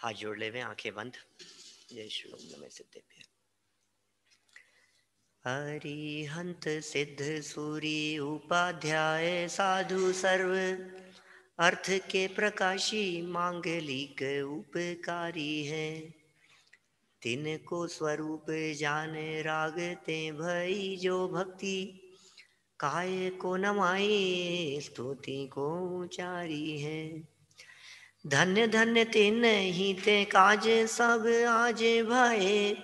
हाथ जोड़ ले, आंखें बंद। जय श्री राम नमः सिद्धेभ्य। अरिहंत सिद्ध सूरी उपाध्याय साधु सर्व, अर्थ के प्रकाशी मांगलिक उपकारी है। तिनको स्वरूप जाने रागते भई जो भक्ति, काय को नमाई स्तुति को उचारी है। धन्य धन्य तिन ही ते काज सब आज भये,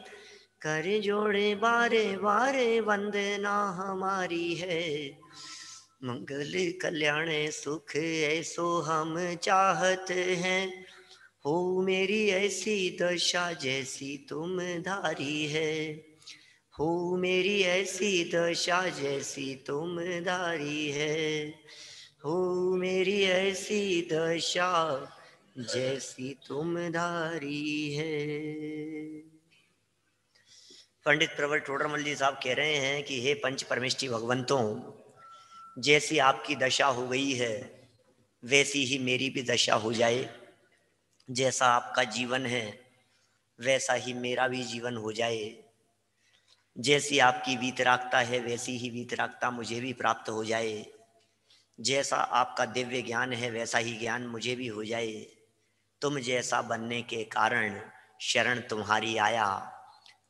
कर जोड़े बारे बारे वंदना हमारी है। मंगल कल्याण सुख ऐसो हम चाहत हैं, हो मेरी ऐसी दशा जैसी तुम धारी है। हो मेरी ऐसी दशा जैसी तुम धारी है। हो मेरी ऐसी दशा जैसी तुम धारी है। पंडित प्रवर टोडरमल जी साहब कह रहे हैं कि हे पंच परमेष्टि भगवंतों, जैसी आपकी दशा हो गई है वैसी ही मेरी भी दशा हो जाए। जैसा आपका जीवन है वैसा ही मेरा भी जीवन हो जाए। जैसी आपकी वीतरागता है वैसी ही वीतरागता मुझे भी प्राप्त हो जाए। जैसा आपका दिव्य ज्ञान है वैसा ही ज्ञान मुझे भी हो जाए। तुम जैसा बनने के कारण शरण तुम्हारी आया,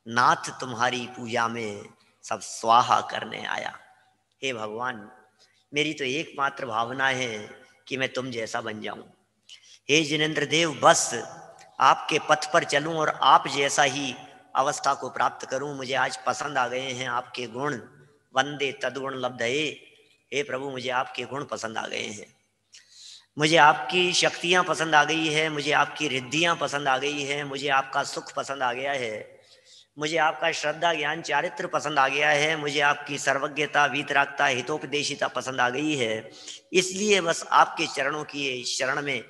नाथ तुम्हारी पूजा में सब स्वाहा करने आया। हे भगवान, मेरी तो एकमात्र भावना है कि मैं तुम जैसा बन जाऊं। हे जिनेंद्र देव, बस आपके पथ पर चलूं और आप जैसा ही अवस्था को प्राप्त करूं। मुझे आज पसंद आ गए हैं आपके गुण, वंदे तद्गुण लब्धये। हे प्रभु, मुझे आपके गुण पसंद आ गए हैं, मुझे आपकी शक्तियां पसंद आ गई है, मुझे आपकी रिद्धियां पसंद आ गई है, मुझे आपका सुख पसंद आ गया है, मुझे आपका श्रद्धा ज्ञान चारित्र पसंद आ गया है, मुझे आपकी सर्वज्ञता वीतरागता हितोपदेशिता पसंद आ गई है। इसलिए बस आपके चरणों की शरण में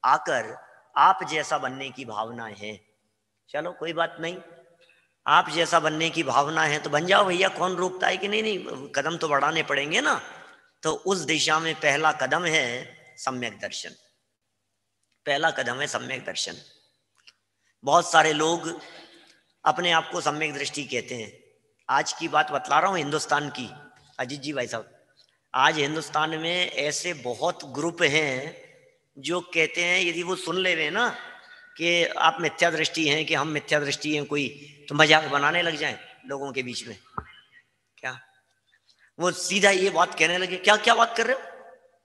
आकर आप जैसा बनने की भावना है। चलो कोई बात नहीं, आप जैसा बनने की भावना है तो बन जाओ भैया, कौन रोकता है कि नहीं नहीं, कदम तो बढ़ाने पड़ेंगे ना। तो उस दिशा में पहला कदम है सम्यक दर्शन। पहला कदम है सम्यक दर्शन। बहुत सारे लोग अपने आप को सम्यक दृष्टि कहते हैं। आज की बात बतला रहा हूं हिंदुस्तान की, अजीत जी भाई साहब, आज हिंदुस्तान में ऐसे बहुत ग्रुप हैं जो कहते हैं, यदि वो सुन ले वे ना कि आप मिथ्या दृष्टि हैं, कि हम मिथ्या दृष्टि हैं कोई, तो मजाक बनाने लग जाएं लोगों के बीच में। क्या वो सीधा ये बात कहने लगे, क्या क्या बात कर रहे हो,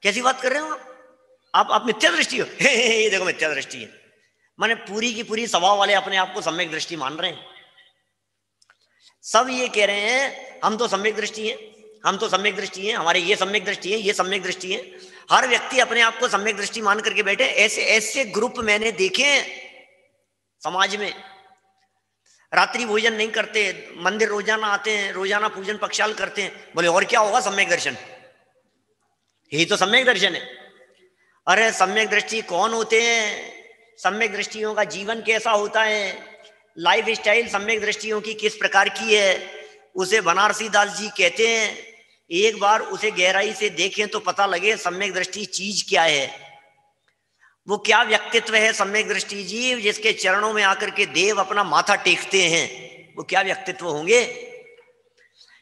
कैसी बात कर रहे हो आप मिथ्या दृष्टि हो। ये देखो मिथ्या दृष्टि है। माने पूरी की पूरी सभा वाले अपने आप को सम्यक दृष्टि मान रहे हैं। सब ये कह रहे हैं हम तो सम्यक दृष्टि हैं, हम तो सम्यक दृष्टि हैं, हमारे ये सम्यक दृष्टि है, ये सम्यक दृष्टि है। हर व्यक्ति अपने आप को सम्यक दृष्टि मान करके बैठे। ऐसे ऐसे ग्रुप मैंने देखे हैं समाज में। रात्रि भोजन नहीं करते, मंदिर रोजाना आते हैं, रोजाना पूजन पक्षाल करते हैं। बोले और क्या होगा, सम्यक दर्शन, यही तो सम्यक दर्शन है। अरे सम्यक दृष्टि कौन होते हैं, सम्यक दृष्टियों का जीवन कैसा होता है, लाइफ स्टाइल सम्यक दृष्टियों की किस प्रकार की है, उसे बनारसी दास जी कहते हैं। एक बार उसे गहराई से देखें तो पता लगे सम्यक दृष्टि चीज क्या है। वो क्या व्यक्तित्व है सम्यक दृष्टि जीव, जिसके चरणों में आकर के देव अपना माथा टेकते हैं। वो क्या व्यक्तित्व होंगे।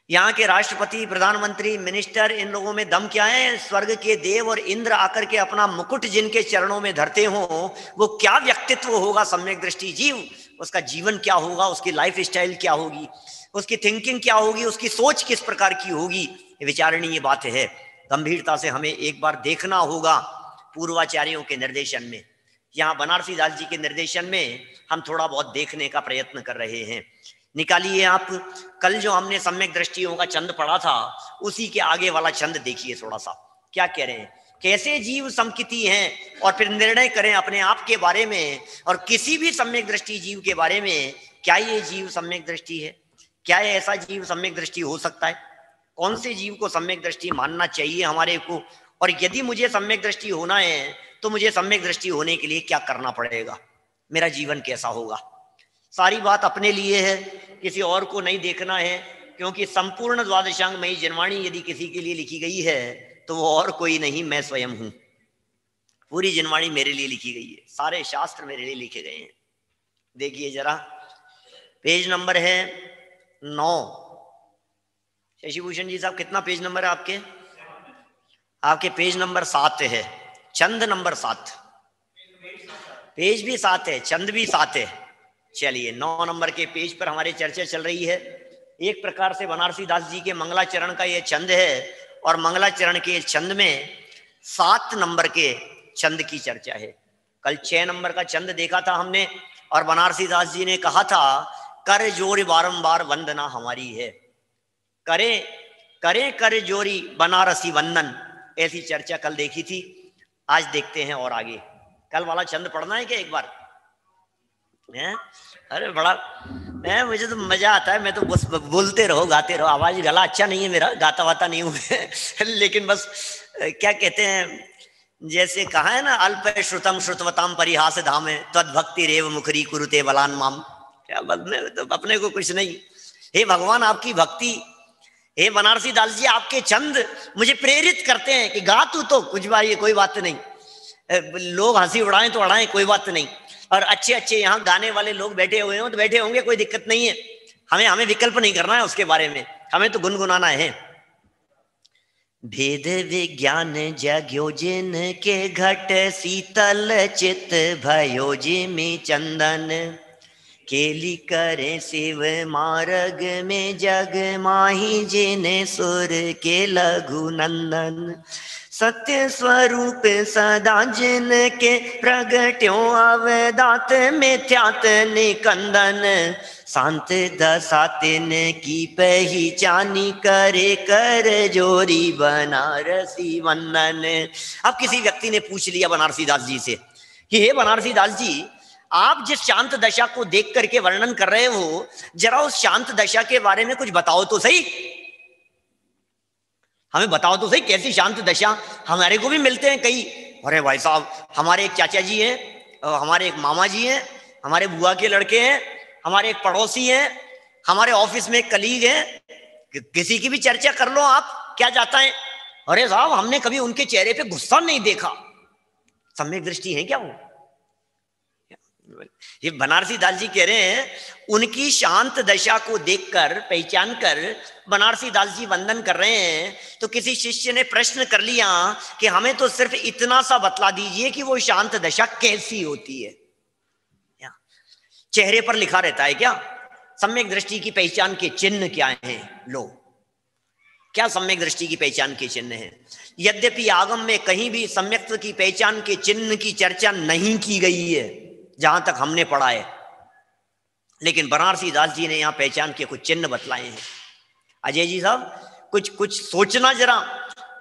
यहाँ के राष्ट्रपति, प्रधानमंत्री, मिनिस्टर, इन लोगों में दम क्या है। स्वर्ग के देव और इंद्र आकर के अपना मुकुट जिनके चरणों में धरते हो, वो क्या व्यक्तित्व होगा सम्यक दृष्टि जीव। उसका जीवन क्या होगा, उसकी लाइफ स्टाइल क्या होगी, उसकी थिंकिंग क्या होगी, उसकी सोच किस प्रकार की होगी। विचारणीय बात है, गंभीरता से हमें एक बार देखना होगा पूर्वाचार्यों के निर्देशन में। यहाँ बनारसी दास जी के निर्देशन में हम थोड़ा बहुत देखने का प्रयत्न कर रहे हैं। निकालिए आप, कल जो हमने सम्यक दृष्टियों का छंद पढ़ा था उसी के आगे वाला छंद देखिए थोड़ा सा, क्या कह रहे हैं। कैसे जीव समकिति हैं, और फिर निर्णय करें अपने आप के बारे में और किसी भी सम्यक दृष्टि जीव के बारे में। क्या ये जीव सम्यक दृष्टि है, क्या ऐसा जीव सम्यक दृष्टि हो सकता है, कौन से जीव को सम्यक दृष्टि मानना चाहिए हमारे को। और यदि मुझे सम्यक दृष्टि होना है तो मुझे सम्यक दृष्टि होने के लिए क्या करना पड़ेगा, मेरा जीवन कैसा होगा। सारी बात अपने लिए है, किसी और को नहीं देखना है। क्योंकि संपूर्ण द्वादशांग मयि जनवाणी यदि किसी के लिए लिखी गई है तो वो और कोई नहीं, मैं स्वयं हूं। पूरी जिनवाणी मेरे लिए लिखी गई है, सारे शास्त्र मेरे लिए लिखे गए हैं। देखिए जरा, पेज नंबर है 9। शशिभूषण जी साहब, कितना पेज नंबर है आपके? आपके पेज नंबर 7 है, चंद नंबर 7। पेज भी 7 है, चंद भी 7 है। चलिए 9 नंबर के पेज पर हमारी चर्चा चल रही है। एक प्रकार से बनारसी दास जी के मंगलाचरण का ये छंद है, और मंगलाचरण के छंद में 7 नंबर के छंद की चर्चा है। कल 6 नंबर का छंद देखा था हमने, और बनारसी दास जी ने कहा था कर जोरी बारंबार वंदना हमारी है। करे करे कर जोरी बनारसी वंदन, ऐसी चर्चा कल देखी थी। आज देखते हैं और आगे। कल वाला छंद पढ़ना है क्या एक बार? है? अरे बड़ा मुझे तो मजा आता है, मैं तो बस बोलते रहो, गाते रहो। आवाज गला अच्छा नहीं है मेरा, गाता वाता नहीं हूं लेकिन बस क्या कहते हैं, जैसे कहा है ना, अल्प श्रुतम श्रुतवताम परिहास धाम है तद भक्ति रेव मुखरी कुरुते बलान माम। क्या बदले तो अपने को कुछ नहीं। हे भगवान, आपकी भक्ति, हे बनारसी दास जी, आपके छंद मुझे प्रेरित करते हैं कि गा तू तो कुछ बात, ये कोई बात नहीं, लोग हंसी उड़ाएं तो उड़ाएं, कोई बात नहीं। और अच्छे अच्छे यहाँ गाने वाले लोग बैठे हुए हो तो बैठे होंगे, कोई दिक्कत नहीं है। हमें विकल्प नहीं करना है उसके बारे में, हमें तो गुनगुनाना है। भेद विज्ञान जग्यो जिन के घट शीतल चित भयो जिमि चंदन, केली करे शिव मार्ग में जग माही जिने सुर के लघु नंदन, सत्य स्वरूप सदा जिन के प्रगट्यो अवदात मिथ्यात निकंदन, शांत दशा तिन की पहचानी करे कर जोरी बनारसी वंदन। अब किसी व्यक्ति ने पूछ लिया बनारसी दास जी से कि हे बनारसी दास जी, आप जिस शांत दशा को देख करके वर्णन कर रहे हो, जरा उस शांत दशा के बारे में कुछ बताओ तो सही, हमें बताओ तो सही, कैसी शांत दशा? हमारे को भी मिलते हैं कई। अरे भाई साहब, हमारे एक चाचा जी हैं, हमारे एक मामा जी हैं, हमारे बुआ के लड़के हैं, हमारे एक पड़ोसी हैं, हमारे ऑफिस में एक कलीग हैं, किसी की भी चर्चा कर लो आप, क्या जाता है, अरे साहब हमने कभी उनके चेहरे पे गुस्सा नहीं देखा। सम्यक दृष्टि है क्या वो? ये बनारसी दास जी कह रहे हैं, उनकी शांत दशा को देखकर, पहचान कर बनारसी दास जी वंदन कर रहे हैं। तो किसी शिष्य ने प्रश्न कर लिया कि हमें तो सिर्फ इतना सा बतला दीजिए कि वो शांत दशा कैसी होती है, चेहरे पर लिखा रहता है क्या? सम्यक दृष्टि की पहचान के चिन्ह क्या हैं? लो, क्या सम्यक दृष्टि की पहचान के चिन्ह हैं? यद्यपि आगम में कहीं भी सम्यक्त्व की पहचान के चिन्ह की चर्चा नहीं की गई है जहां तक हमने पढ़ा है, लेकिन बनारसी दास जी ने यहां पहचान के कुछ चिन्ह बतलाए हैं। अजय जी साहब, कुछ सोचना जरा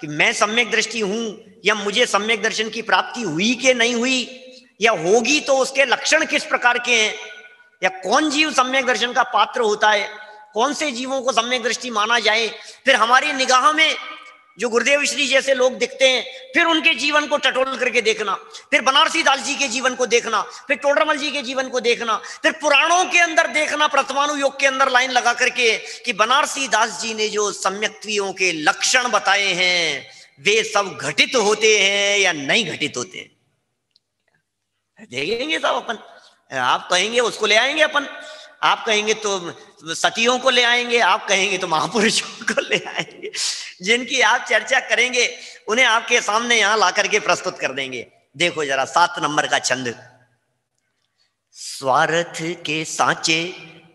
कि मैं सम्यक दृष्टि हूं, या मुझे सम्यक दर्शन की प्राप्ति हुई कि नहीं हुई, या होगी तो उसके लक्षण किस प्रकार के हैं, या कौन जीव सम्यक दर्शन का पात्र होता है, कौन से जीवों को सम्यक दृष्टि माना जाए। फिर हमारी निगाह में जो गुरुदेव श्री जैसे लोग दिखते हैं, फिर उनके जीवन को टटोल करके देखना, फिर बनारसी दास जी के जीवन को देखना, फिर टोडरमल जी के जीवन को देखना, फिर पुराणों के अंदर देखना, प्रथमानु योग के अंदर लाइन लगा करके कि बनारसी दास जी ने जो सम्यक्त्वियों के लक्षण बताए हैं वे सब घटित होते हैं या नहीं घटित होते हैं। देखेंगे सब अपन, आप कहेंगे उसको ले आएंगे अपन, आप कहेंगे तो सतियों को ले आएंगे, आप कहेंगे तो महापुरुषों को ले आएंगे, जिनकी आप चर्चा करेंगे उन्हें आपके सामने यहां ला करके प्रस्तुत कर देंगे। देखो जरा 7 नंबर का छंद। स्वार्थ के सांचे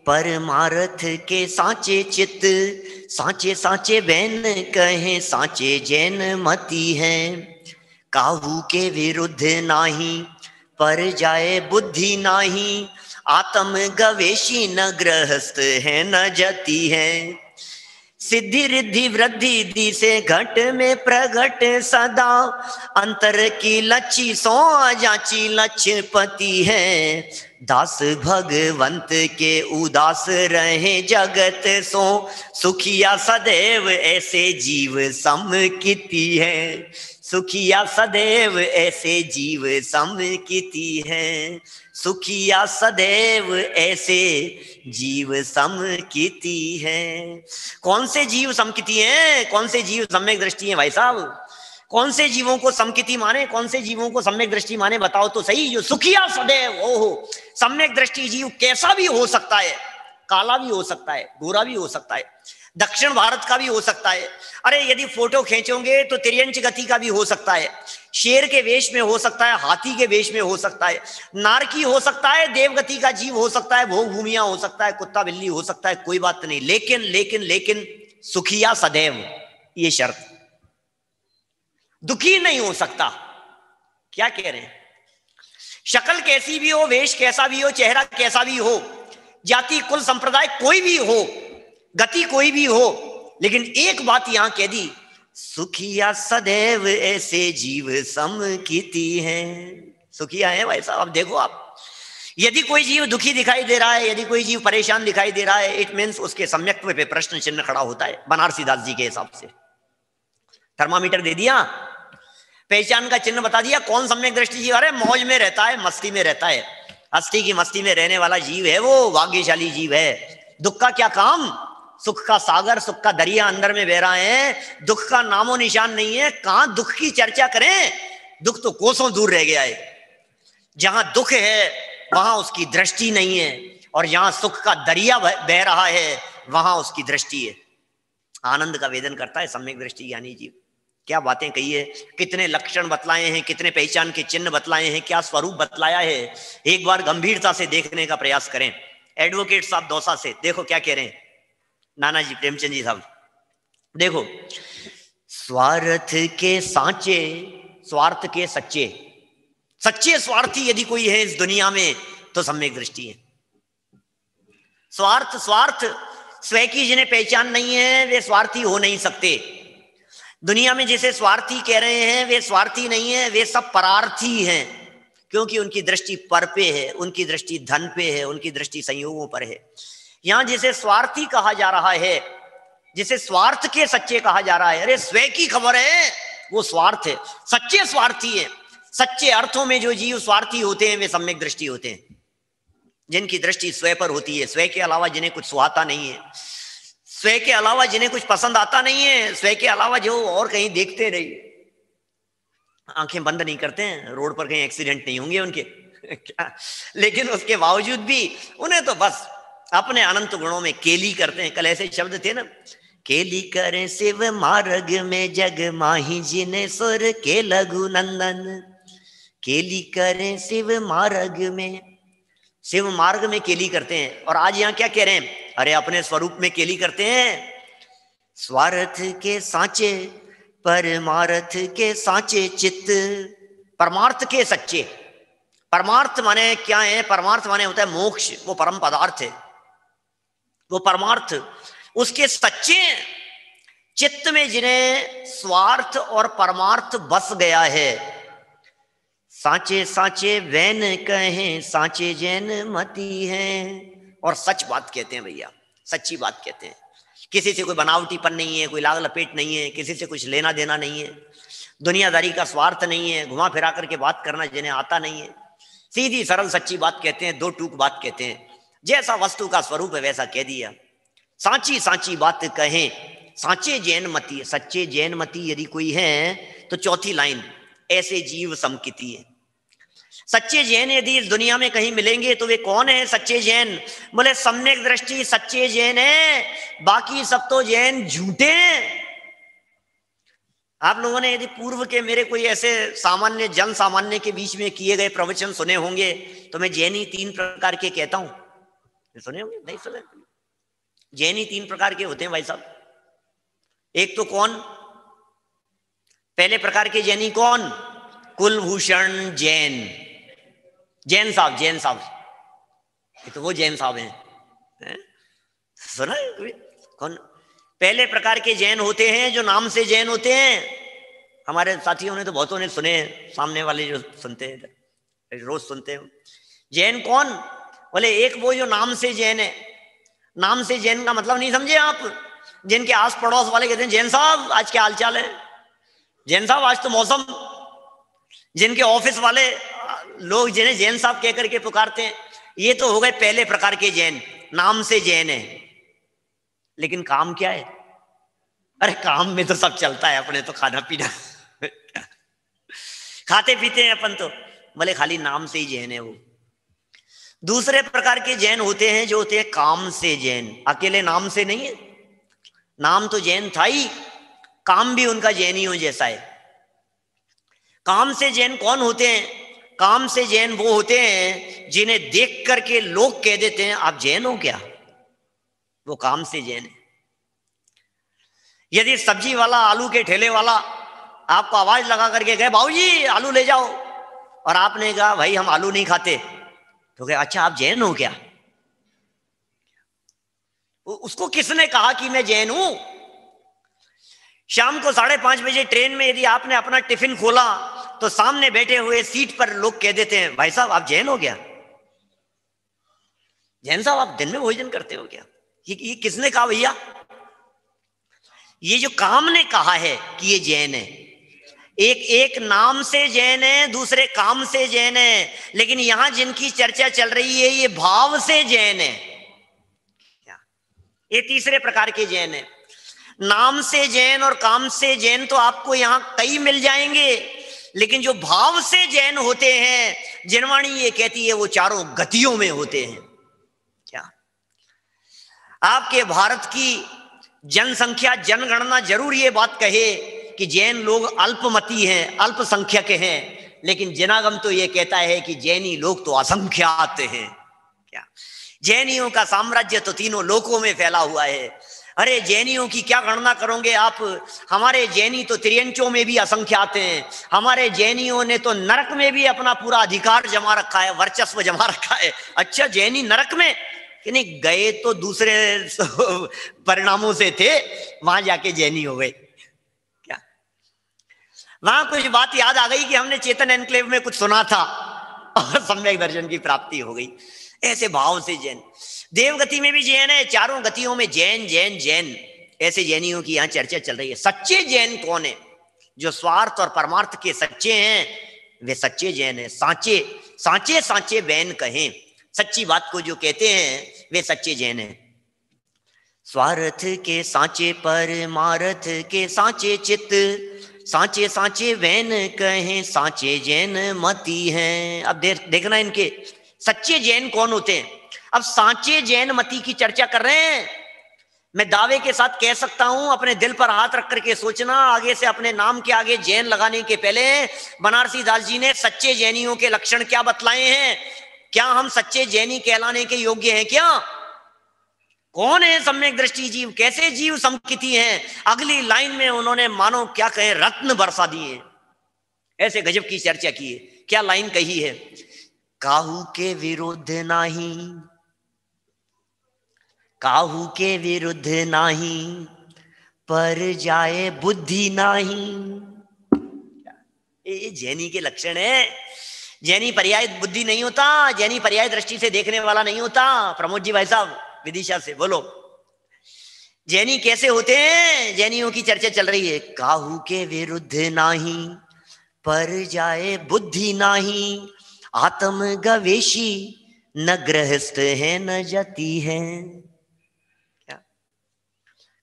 परमार्थ के सांचे चित, सांचे सांचे बैन कहे सांचे जैन मती हैं, काहू के विरुद्ध नाही पर जाए बुद्धि नाही, आत्म गवेशी न गृहस्थ है न जति है, सिद्धि रिद्धि वृद्धि दी से घट में प्रगट सदा, अंतर की लच्छी सो जाची लक्ष्यपति है, दास भगवंत के उदास रहे जगत सो, सुखिया सदैव ऐसे जीव सम कीती है, सुखिया सदैव ऐसे जीव सम कीती है, सुखिया सदैव ऐसे जीव सम कीती है। कौन से जीव समकिती हैं, कौन से जीव सम्यक दृष्टि हैं भाई साहब? कौन से जीवों को समकिति माने, कौन से जीवों को सम्यक दृष्टि माने, बताओ तो सही। जो सुखिया सदैव, ओहो, सम्यक दृष्टि जीव कैसा भी हो सकता है, काला भी हो सकता है, गोरा भी हो सकता है, दक्षिण भारत का भी हो सकता है। अरे यदि फोटो खींचोगे तो तिर्यंच गति का भी हो सकता है, शेर के वेश में हो सकता है, हाथी के वेश में हो सकता है, नारकी हो सकता है, देवगति का जीव हो सकता है, भोग भूमिया हो सकता है, कुत्ता बिल्ली हो सकता है, कोई बात नहीं। लेकिन लेकिन लेकिन सुखिया सदैव, ये शर्त, दुखी नहीं हो सकता। क्या कह रहे हैं? शक्ल कैसी भी हो, वेश कैसा भी हो, चेहरा कैसा भी हो, जाति कुल संप्रदाय कोई भी हो, गति कोई भी हो, लेकिन एक बात यहां कह दी, सुखिया सदैव ऐसे जीव समकिति है। सुखिया है भाई साहब। अब देखो आप, यदि कोई जीव दुखी दिखाई दे रहा है, यदि कोई जीव परेशान दिखाई दे रहा है, इट मीन्स उसके सम्यक्त्व पे प्रश्न चिन्ह खड़ा होता है। बनारसी दास जी के हिसाब से थर्मामीटर दे दिया, पहचान का चिन्ह बता दिया, कौन सम्यक दृष्टि जीव। अरे मौज में रहता है, मस्ती में रहता है, हस्ती की मस्ती में रहने वाला जीव है वो, भाग्यशाली जीव है। दुख का क्या काम, सुख का सागर, सुख का दरिया अंदर में बह रहा है, दुख का नामो निशान नहीं है। कहां दुख की चर्चा करें, दुख तो कोसों दूर रह गया है। जहां दुख है वहां उसकी दृष्टि नहीं है, और जहां सुख का दरिया बह रहा है वहां उसकी दृष्टि है। आनंद का वेदन करता है सम्यक दृष्टि ज्ञानी जीव। क्या बातें कही है, कितने लक्षण बतलाए हैं, कितने पहचान के चिन्ह बतलाए हैं, क्या स्वरूप बतलाया है। एक बार गंभीरता से देखने का प्रयास करें। एडवोकेट साहब दौसा से देखो क्या कह रहे हैं, नानाजी प्रेमचंद जी साहब। देखो, स्वार्थ के सांचे, स्वार्थ के सच्चे, सच्चे स्वार्थी यदि कोई है इस दुनिया में तो सम्यक दृष्टि है। स्वार्थ, स्वार्थ स्वयं की जिन्हें पहचान नहीं है वे स्वार्थी हो नहीं सकते। दुनिया में जिसे स्वार्थी कह रहे हैं वे स्वार्थी नहीं है, वे सब परार्थी हैं, क्योंकि उनकी दृष्टि पर पे है, उनकी दृष्टि धन पे है, उनकी दृष्टि संयोगों पर है। यहां जिसे स्वार्थी कहा जा रहा है, जिसे स्वार्थ के सच्चे कहा जा रहा है, अरे स्वयं की खबर है वो स्वार्थ है, सच्चे स्वार्थी है। सच्चे अर्थों में जो जीव स्वार्थी होते हैं वे सम्यक दृष्टि होते हैं, जिनकी दृष्टि स्वयं पर होती है, स्वयं के अलावा जिन्हें कुछ सुहाता नहीं है, स्वयं के अलावा जिन्हें कुछ पसंद आता नहीं है, स्वयं के अलावा जो और कहीं देखते रहिए, आंखें बंद नहीं करते हैं, रोड पर कहीं एक्सीडेंट नहीं होंगे उनके क्या, लेकिन उसके बावजूद भी उन्हें तो बस अपने अनंत गुणों में केली करते हैं। कल ऐसे शब्द थे ना, केली करें शिव मार्ग में जग माही जिने सुर के लघु नंदन, केली करें शिव मार्ग में, शिव मार्ग में केली करते हैं। और आज यहां क्या कह रहे हैं, अरे अपने स्वरूप में केली करते हैं। स्वार्थ के सांचे परमार्थ के सांचे चित्त, परमार्थ के सच्चे, परमार्थ माने क्या है, परमार्थ माने होता है मोक्ष, वो परम पदार्थ है, वो परमार्थ, उसके सच्चे चित्त में जिन्हें स्वार्थ और परमार्थ बस गया है। सांचे सांचे वैन कहें सांचे जैन मती है, और सच बात कहते हैं भैया, सच्ची बात कहते हैं। किसी से कोई बनावटीपन नहीं है, कोई लाग लपेट नहीं है, किसी से कुछ लेना देना नहीं है, दुनियादारी का स्वार्थ नहीं है, घुमा फिरा करके बात करना जिन्हें आता नहीं है, सीधी सरल सच्ची बात कहते हैं, दो टूक बात कहते हैं। जैसा वस्तु का स्वरूप है वैसा कह दिया। सांची सांची बात कहें सांचे जैन मती, सच्चे जैन मती यदि कोई है तो चौथी लाइन, ऐसे जीव समकिति है। सच्चे जैन यदि इस दुनिया में कहीं मिलेंगे तो वे कौन है सच्चे जैन? बोले सम्यक दृष्टि सच्चे जैन है, बाकी सब तो जैन झूठे हैं। आप लोगों ने यदि पूर्व के मेरे कोई ऐसे सामान्य जन सामान्य के बीच में किए गए प्रवचन सुने होंगे तो मैं जैनी 3 प्रकार के कहता हूं, सुने होंगे? नहीं सुने? जैनी 3 प्रकार के होते हैं भाई साहब। एक तो कौन, पहले प्रकार के जैनी कौन? कुलभूषण जैन, जैन साहब, जैन साहब, तो वो जैन साहब हैं, सुना है कौन? पहले प्रकार के जैन होते हैं जो नाम से जैन होते हैं। हमारे साथियों ने तो बहुतों ने सुने हैं, सामने वाले जो सुनते हैं रोज सुनते हैं। जैन कौन? बोले एक वो जो नाम से जैन है। नाम से जैन का मतलब नहीं समझे आप? जिनके आस पड़ोस वाले कहते हैं जैन साहब आज क्या हालचाल है, जैन साहब आज तो मौसम, जिनके ऑफिस वाले लोग जिन्हें जैन साहब कह करके पुकारते हैं, ये तो हो गए पहले प्रकार के जैन, नाम से जैन है। लेकिन काम क्या है? अरे काम में तो सब चलता है, अपने तो खाना पीना खाते पीते हैं अपन तो, भले खाली नाम से ही जैन है वो। दूसरे प्रकार के जैन होते हैं जो होते हैं काम से जैन, अकेले नाम से नहीं है। नाम तो जैन था ही, काम भी उनका जैनियों जैसा है। काम से जैन कौन होते हैं? काम से जैन वो होते हैं जिन्हें देख करके लोग कह देते हैं आप जैन हो क्या, वो काम से जैन है। यदि सब्जी वाला, आलू के ठेले वाला आपको आवाज लगा करके कहे बाबूजी आलू ले जाओ, और आपने कहा भाई हम आलू नहीं खाते, तो कहे अच्छा आप जैन हो क्या? उसको किसने कहा कि मैं जैन हूं? शाम को 5:30 बजे ट्रेन में यदि आपने अपना टिफिन खोला तो सामने बैठे हुए सीट पर लोग कह देते हैं भाई साहब आप जैन हो क्या? जैन साहब आप दिन में भोजन करते हो क्या? ये किसने कहा भैया? ये जो काम ने कहा है कि ये जैन है। एक नाम से जैन है, दूसरे काम से जैन है, लेकिन यहां जिनकी चर्चा चल रही है ये भाव से जैन है। क्या? ये तीसरे प्रकार के जैन है। नाम से जैन और काम से जैन तो आपको यहां कई मिल जाएंगे, लेकिन जो भाव से जैन होते हैं, जिनवाणी ये कहती है वो चारों गतियों में होते हैं। क्या आपके भारत की जनसंख्या, जनगणना जरूर ये बात कहे कि जैन लोग अल्पमती हैं, अल्पसंख्यक हैं, लेकिन जनागम तो ये कहता है कि जैनी लोग तो असंख्यात हैं। क्या जैनियों का साम्राज्य तो तीनों लोकों में फैला हुआ है। अरे जैनियों की क्या गणना करोगे आप? हमारे जैनी तो त्रियंचों में भी असंख्यात हैं। हमारे जैनियों ने तो नरक में भी अपना पूरा अधिकार जमा रखा है, वर्चस्व जमा रखा है। अच्छा जैनी नरक में कि नहीं गए तो दूसरे परिणामों से थे, वहां जाके जैनी हो गए। क्या वहां कुछ बात याद आ गई कि हमने चेतन एनक्लेव में कुछ सुना था और सम्यक दर्शन की प्राप्ति हो गई। ऐसे भाव से जैन। देवगति में भी जैन है, चारों गतियों में जैन जैन जैन, ऐसे जैनियों की यहां चर्चा चल रही है। सच्चे जैन कौन है? जो स्वार्थ और परमार्थ के सच्चे हैं वे सच्चे जैन है। सांचे सांचे सांचे बैन कहें, सच्ची बात को जो कहते हैं वे सच्चे जैन हैं। स्वार्थ के सांचे परमार्थ के सांचे चित्त, सांचे सांचे वैन कहें सांचे जैन मती हैं। अब देखना इनके सच्चे जैन कौन होते हैं। अब सांचे जैन मती की चर्चा कर रहे हैं। मैं दावे के साथ कह सकता हूं, अपने दिल पर हाथ रख करके सोचना, आगे से अपने नाम के आगे जैन लगाने के पहले बनारसी दास जी ने सच्चे जैनियों के लक्षण क्या बतलाए हैं। क्या हम सच्चे जैनी कहलाने के योग्य हैं? क्या कौन है सम्यक दृष्टि जीव, कैसे जीव समकिति हैं? अगली लाइन में उन्होंने मानो क्या कहे रत्न बरसा दिए। ऐसे गजब की चर्चा की है। क्या लाइन कही है? काहू के विरुद्ध नाही, काहू के विरुद्ध नाही, पर जाए बुद्धि नाही। ये जैनी के लक्षण है। जैनी पर्याय बुद्धि नहीं होता, जैनी पर्याय दृष्टि से देखने वाला नहीं होता। प्रमोद जी भाई साहब विदिशा से बोलो, जैनी कैसे होते हैं? जैनियों की चर्चा चल रही है। काहू के विरुद्ध नाही, पर जाए बुद्धि नाही, आत्म गवेशी, न गृहस्थ है न जति है। क्या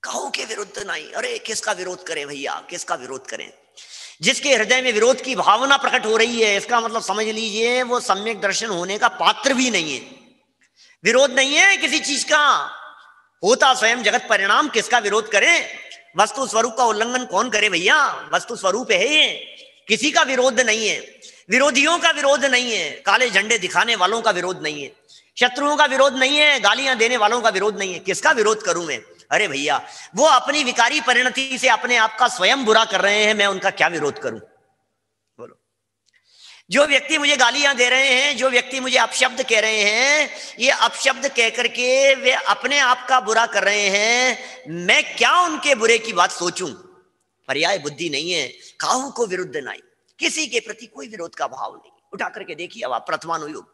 काहू के विरुद्ध नहीं? अरे किसका विरोध करें भैया, किसका विरोध करें? जिसके हृदय में विरोध की भावना प्रकट हो रही है, इसका मतलब समझ लीजिए वो सम्यक दर्शन होने का पात्र भी नहीं है। विरोध नहीं है किसी चीज का, होता स्वयं जगत परिणाम, किसका विरोध करें? वस्तु स्वरूप का उल्लंघन कौन करे भैया? वस्तु स्वरूप है ये, किसी का विरोध नहीं है। विरोधियों का विरोध नहीं है, काले झंडे दिखाने वालों का विरोध नहीं है, शत्रुओं का विरोध नहीं है, गालियां देने वालों का विरोध नहीं है। किसका विरोध करूं मैं? अरे भैया वो अपनी विकारी परिणति से अपने आप का स्वयं बुरा कर रहे हैं, मैं उनका क्या विरोध करूं? बोलो। जो व्यक्ति मुझे गालियां दे रहे हैं, जो व्यक्ति मुझे अपशब्द कह रहे हैं, ये अपशब्द कह करके वे अपने आप का बुरा कर रहे हैं, मैं क्या उनके बुरे की बात सोचूं? पर्याय बुद्धि नहीं है। काहू को विरुद्ध नहीं, किसी के प्रति कोई विरोध का भाव नहीं। उठा करके देखिए अब आप प्रथमानुयोग,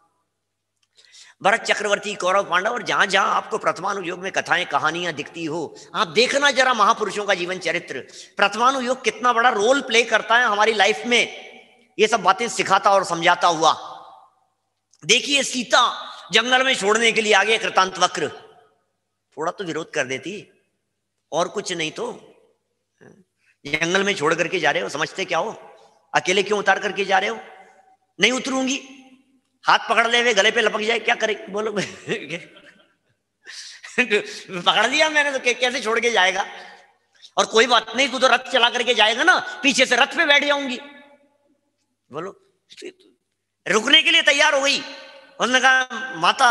भरत चक्रवर्ती, कौरव पांडव, और जहां जहां आपको प्रथमानुयोग में कथाएं कहानियां दिखती हो, आप देखना जरा महापुरुषों का जीवन चरित्र। प्रथमानुयोग कितना बड़ा रोल प्ले करता है हमारी लाइफ में, ये सब बातें सिखाता और समझाता हुआ। देखिए सीता जंगल में छोड़ने के लिए आगे कृतांत वक्र, थोड़ा तो विरोध कर देती, और कुछ नहीं तो जंगल में छोड़ करके जा रहे हो, समझते क्या हो? अकेले क्यों उतार करके जा रहे हो? नहीं उतरूंगी, हाथ पकड़ ले हुए गले पे लपक जाए, क्या करे बोलो? पकड़ लिया मैंने तो कैसे छोड़ के जाएगा? और कोई बात नहीं, तू तो रथ चला करके जाएगा ना, पीछे से रथ पे बैठ जाऊंगी। बोलो, रुकने के लिए तैयार हो गई। उसने कहा माता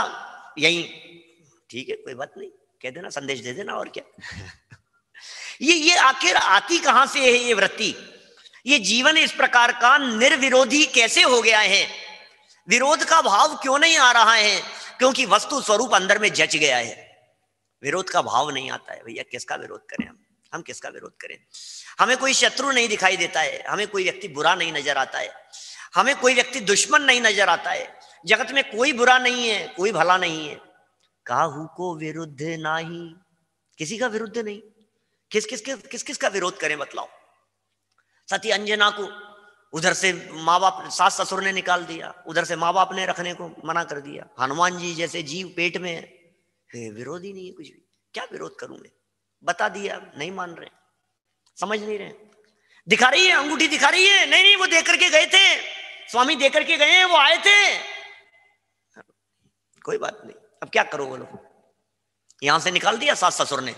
यही, ठीक है कोई बात नहीं, कह देना, संदेश दे देना, और क्या। ये आखिर आती कहां से है ये वृत्ति? ये जीवन इस प्रकार का निर्विरोधी कैसे हो गया है? विरोध का भाव क्यों नहीं आ रहा है? क्योंकि वस्तु स्वरूप अंदर में जच गया है, विरोध का भाव नहीं आता है। भैया किसका विरोध करें हम किसका विरोध करें? हमें कोई शत्रु नहीं दिखाई देता है, हमें कोई व्यक्ति बुरा नहीं नजर आता है, हमें कोई व्यक्ति दुश्मन नहीं नजर आता है। जगत में कोई बुरा नहीं है, कोई भला नहीं है। काहू को विरुद्ध नाही, किसी का विरुद्ध नहीं। किस किस का विरोध करें बतलाओ? सती अंजना को उधर से माँ बाप सास ससुर ने निकाल दिया, उधर से माँ बाप ने रखने को मना कर दिया। हनुमान जी जैसे जीव पेट में है, विरोध ही नहीं है कुछ भी। क्या विरोध करूं मैं? बता दिया, नहीं मान रहे, समझ नहीं रहे। दिखा रही है, अंगूठी दिखा रही है, नहीं वो दे करके गए थे, स्वामी दे करके गए हैं, वो आए थे, कोई बात नहीं। अब क्या करो बोलो? यहां से निकाल दिया सास ससुर ने,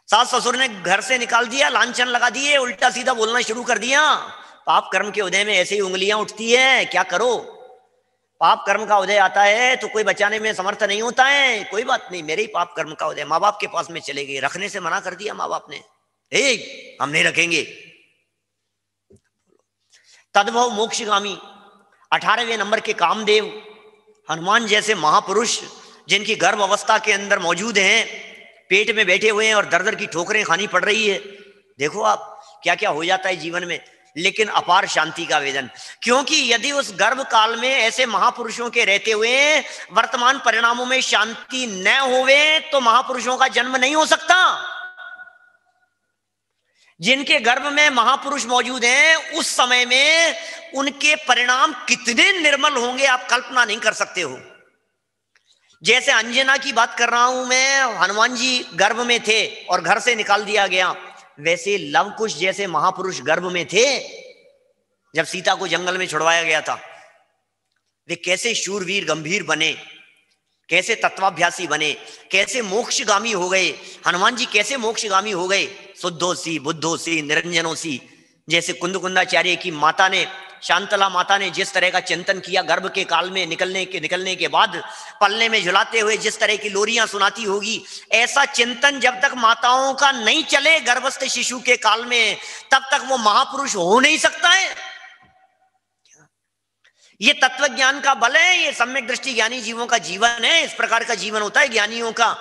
सास ससुर ने घर से निकाल दिया, लांछन लगा दिए, उल्टा सीधा बोलना शुरू कर दिया। पाप कर्म के उदय में ऐसे ही उंगलियां उठती है, क्या करो? पाप कर्म का उदय आता है तो कोई बचाने में समर्थ नहीं होता है। कोई बात नहीं, मेरे ही पाप कर्म का उदय, माँ बाप के पास में चले गए, रखने से मना कर दिया माँ बाप ने, हम नहीं रखेंगे। तद्भव मोक्षगामी 18वें नंबर के कामदेव हनुमान जैसे महापुरुष, जिनकी गर्भ अवस्था के अंदर मौजूद हैं, पेट में बैठे हुए हैं और दर दर की ठोकरें खानी पड़ रही है। देखो आप क्या क्या हो जाता है जीवन में, लेकिन अपार शांति का वेदन। क्योंकि यदि उस गर्भ काल में ऐसे महापुरुषों के रहते हुए वर्तमान परिणामों में शांति न होवे तो महापुरुषों का जन्म नहीं हो सकता। जिनके गर्भ में महापुरुष मौजूद हैं, उस समय में उनके परिणाम कितने निर्मल होंगे आप कल्पना नहीं कर सकते हो। जैसे अंजना की बात कर रहा हूं मैं, हनुमान जी गर्भ में थे और घर से निकाल दिया गया, वैसे लव कुश जैसे महापुरुष गर्भ में थे जब सीता को जंगल में छुड़वाया गया था। वे कैसे शूरवीर गंभीर बने, कैसे तत्वाभ्यासी बने, कैसे मोक्षगामी हो गए। हनुमान जी कैसे मोक्षगामी हो गए? शुद्धोसी बुद्धोसी निरंजनोसी, जैसे कुंदकुंदाचार्य की माता ने, शांतला माता ने जिस तरह का चिंतन किया गर्भ के काल में निकलने के बाद पलने में झुलाते हुए जिस तरह की लोरियां सुनाती होगी, ऐसा चिंतन जब तक माताओं का नहीं चले गर्भस्थ शिशु के काल में, तब तक वो महापुरुष हो नहीं सकता है। ये तत्व ज्ञान का बल है, ये सम्यक दृष्टि ज्ञानी जीवों का जीवन है। इस प्रकार का जीवन होता है ज्ञानियों का।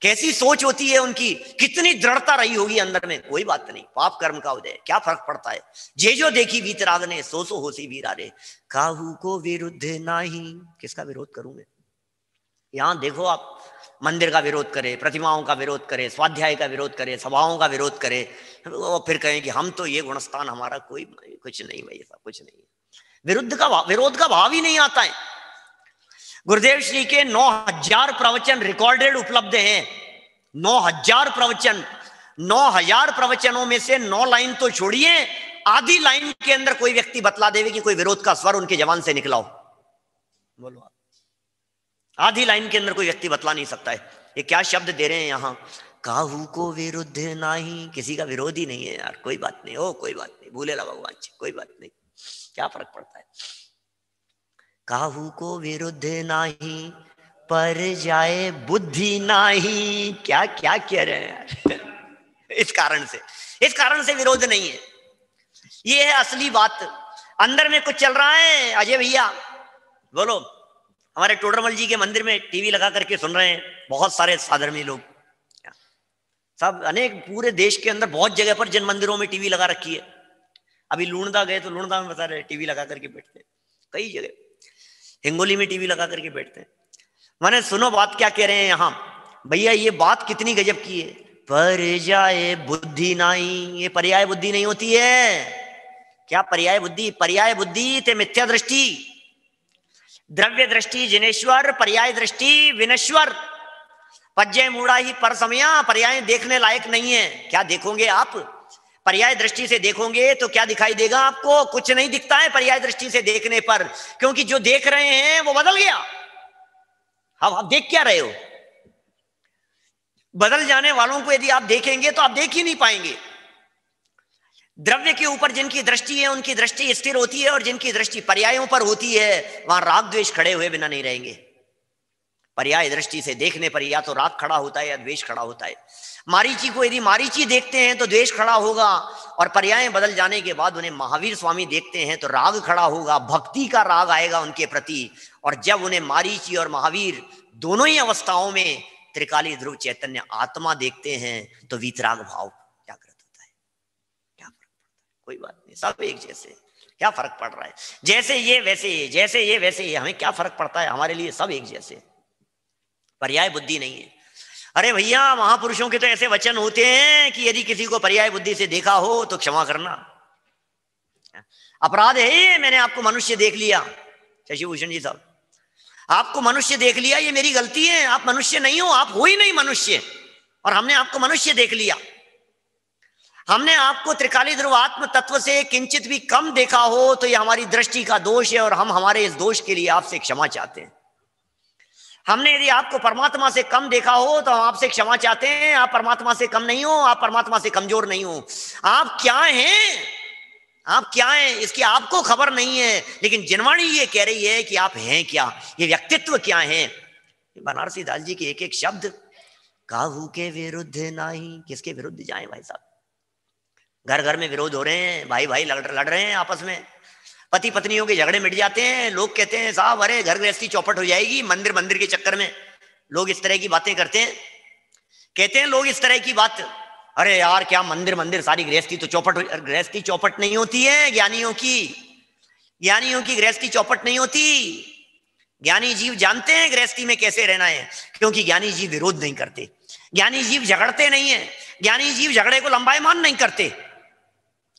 कैसी सोच होती है उनकी, कितनी दृढ़ता रही होगी अंदर में। कोई बात नहीं, पाप कर्म का उदय, क्या फर्क पड़ता है? जे जो देखी वीतराग ने, सो सो होसी वीरारे, काहू को विरुद्ध नाही। किसका विरोध करूं मैं? यहां देखो आप, मंदिर का विरोध करे, प्रतिमाओं का विरोध करे, स्वाध्याय का विरोध करे, सभाओं का विरोध करे, और फिर कहें कि हम तो ये गुणस्थान हमारा कोई कुछ नहीं, भाई ऐसा कुछ नहीं। विरोध का भाव ही नहीं आता है। गुरुदेव श्री के 9000 प्रवचन रिकॉर्डेड उपलब्ध हैं। 9000 प्रवचन, 9000 प्रवचनों में से 9 लाइन तो छोड़िए, आधी लाइन के अंदर कोई व्यक्ति बतला देवे कि कोई विरोध का स्वर उनके जबान से निकला हो। बोलो आप, आधी लाइन के अंदर कोई व्यक्ति बतला नहीं सकता है। ये क्या शब्द दे रहे हैं यहां, काहू को विरुद्ध नाही। किसी का विरोध ही नहीं है यार, कोई बात नहीं, ओ कोई बात नहीं, भूलेला भगवान जी, कोई बात नहीं, क्या फर्क पड़ता है। काहू को विरुद्ध नाही, पर जाए बुद्धि नाही। क्या क्या कह रहे हैं यार। इस कारण से विरोध नहीं है। ये है असली बात। अंदर में कुछ चल रहा है। अजय भैया बोलो, हमारे टोडरमल जी के मंदिर में टीवी लगा करके सुन रहे हैं बहुत सारे साधर्मी लोग, सब अनेक, पूरे देश के अंदर बहुत जगह पर जिन मंदिरों में टीवी लगा रखी है। अभी लूणदा गए तो लूणदा में बता रहे टीवी लगा करके बैठते हैं, कई जगह हिंगोली में टीवी लगा करके बैठते हैं। माने सुनो बात क्या कह रहे हैं यहां भैया, ये बात कितनी गजब की है। पर जाए बुद्धि नहीं, ये पर्याय बुद्धि नहीं होती है। क्या पर्याय बुद्धि? पर्याय बुद्धि ते मिथ्या दृष्टि, द्रव्य दृष्टि जिनेश्वर, पर्याय दृष्टि विनश्वर। पज्जय मूड़ा ही पर समया, पर्याय देखने लायक नहीं है। क्या देखोगे आप? पर्याय दृष्टि से देखोगे तो क्या दिखाई देगा आपको? कुछ नहीं दिखता है पर्याय दृष्टि से देखने पर, क्योंकि जो देख रहे हैं वो बदल गया। अब आप देख क्या रहे हो? बदल जाने वालों को यदि आप देखेंगे तो आप देख ही नहीं पाएंगे। द्रव्य के ऊपर जिनकी दृष्टि है उनकी दृष्टि स्थिर होती है, और जिनकी दृष्टि पर्यायों पर होती है वहां राग द्वेष खड़े हुए बिना नहीं रहेंगे। पर्याय दृष्टि से देखने पर या तो राग खड़ा होता है या द्वेष खड़ा होता है। मारीची को यदि मारीची देखते हैं तो द्वेष खड़ा होगा, और पर्याय बदल जाने के बाद उन्हें महावीर स्वामी देखते हैं तो राग खड़ा होगा, भक्ति का राग आएगा उनके प्रति। और जब उन्हें मारीची और महावीर दोनों ही अवस्थाओं में त्रिकाली ध्रुव चैतन्य आत्मा देखते हैं तो वीतराग भाव जागृत होता है। क्या फर्क पड़ता है? कोई बात नहीं, सब एक जैसे। क्या फर्क पड़ रहा है? जैसे ये वैसे ये, जैसे ये वैसे ये, हमें क्या फर्क पड़ता है? हमारे लिए सब एक जैसे। पर्याय बुद्धि नहीं है। अरे भैया, महापुरुषों के तो ऐसे वचन होते हैं कि यदि किसी को पर्याय बुद्धि से देखा हो तो क्षमा करना, अपराध है। मैंने आपको मनुष्य देख लिया, शशिभूषण जी साहब, आपको मनुष्य देख लिया, ये मेरी गलती है। आप मनुष्य नहीं हो, आप हो ही नहीं मनुष्य, और हमने आपको मनुष्य देख लिया। हमने आपको त्रिकाली ध्रुव आत्म तत्व से किंचित भी कम देखा हो तो ये हमारी दृष्टि का दोष है, और हम हमारे इस दोष के लिए आपसे क्षमा चाहते हैं। हमने यदि आपको परमात्मा से कम देखा हो तो हम आपसे क्षमा चाहते हैं। आप परमात्मा से कम नहीं हो, आप परमात्मा से कमजोर नहीं हो। आप क्या हैं? आप क्या हैं इसकी आपको खबर नहीं है, लेकिन जिनवाणी ये कह रही है कि आप हैं क्या, ये व्यक्तित्व क्या है। बनारसी दास जी के एक एक शब्द, काहू के विरुद्ध नहीं। किसके विरुद्ध जाए भाई साहब? घर घर में विरोध हो रहे हैं, भाई भाई लड़ रहे हैं आपस में, पति पत्नियों के झगड़े मिट जाते हैं। लोग कहते हैं साहब अरे घर गृहस्थी चौपट हो जाएगी, मंदिर मंदिर के चक्कर में लोग इस तरह की बातें करते हैं। कहते हैं लोग इस तरह की बात, अरे यार क्या मंदिर मंदिर, सारी गृहस्थी तो चौपट। गृहस्थी चौपट नहीं होती है ज्ञानियों की गृहस्थी चौपट नहीं होती। ज्ञानी जीव जानते हैं गृहस्थी में कैसे रहना है, क्योंकि ज्ञानी जीव विरोध नहीं करते, ज्ञानी जीव झगड़ते नहीं है, ज्ञानी जीव झगड़े को लंबायमान नहीं करते।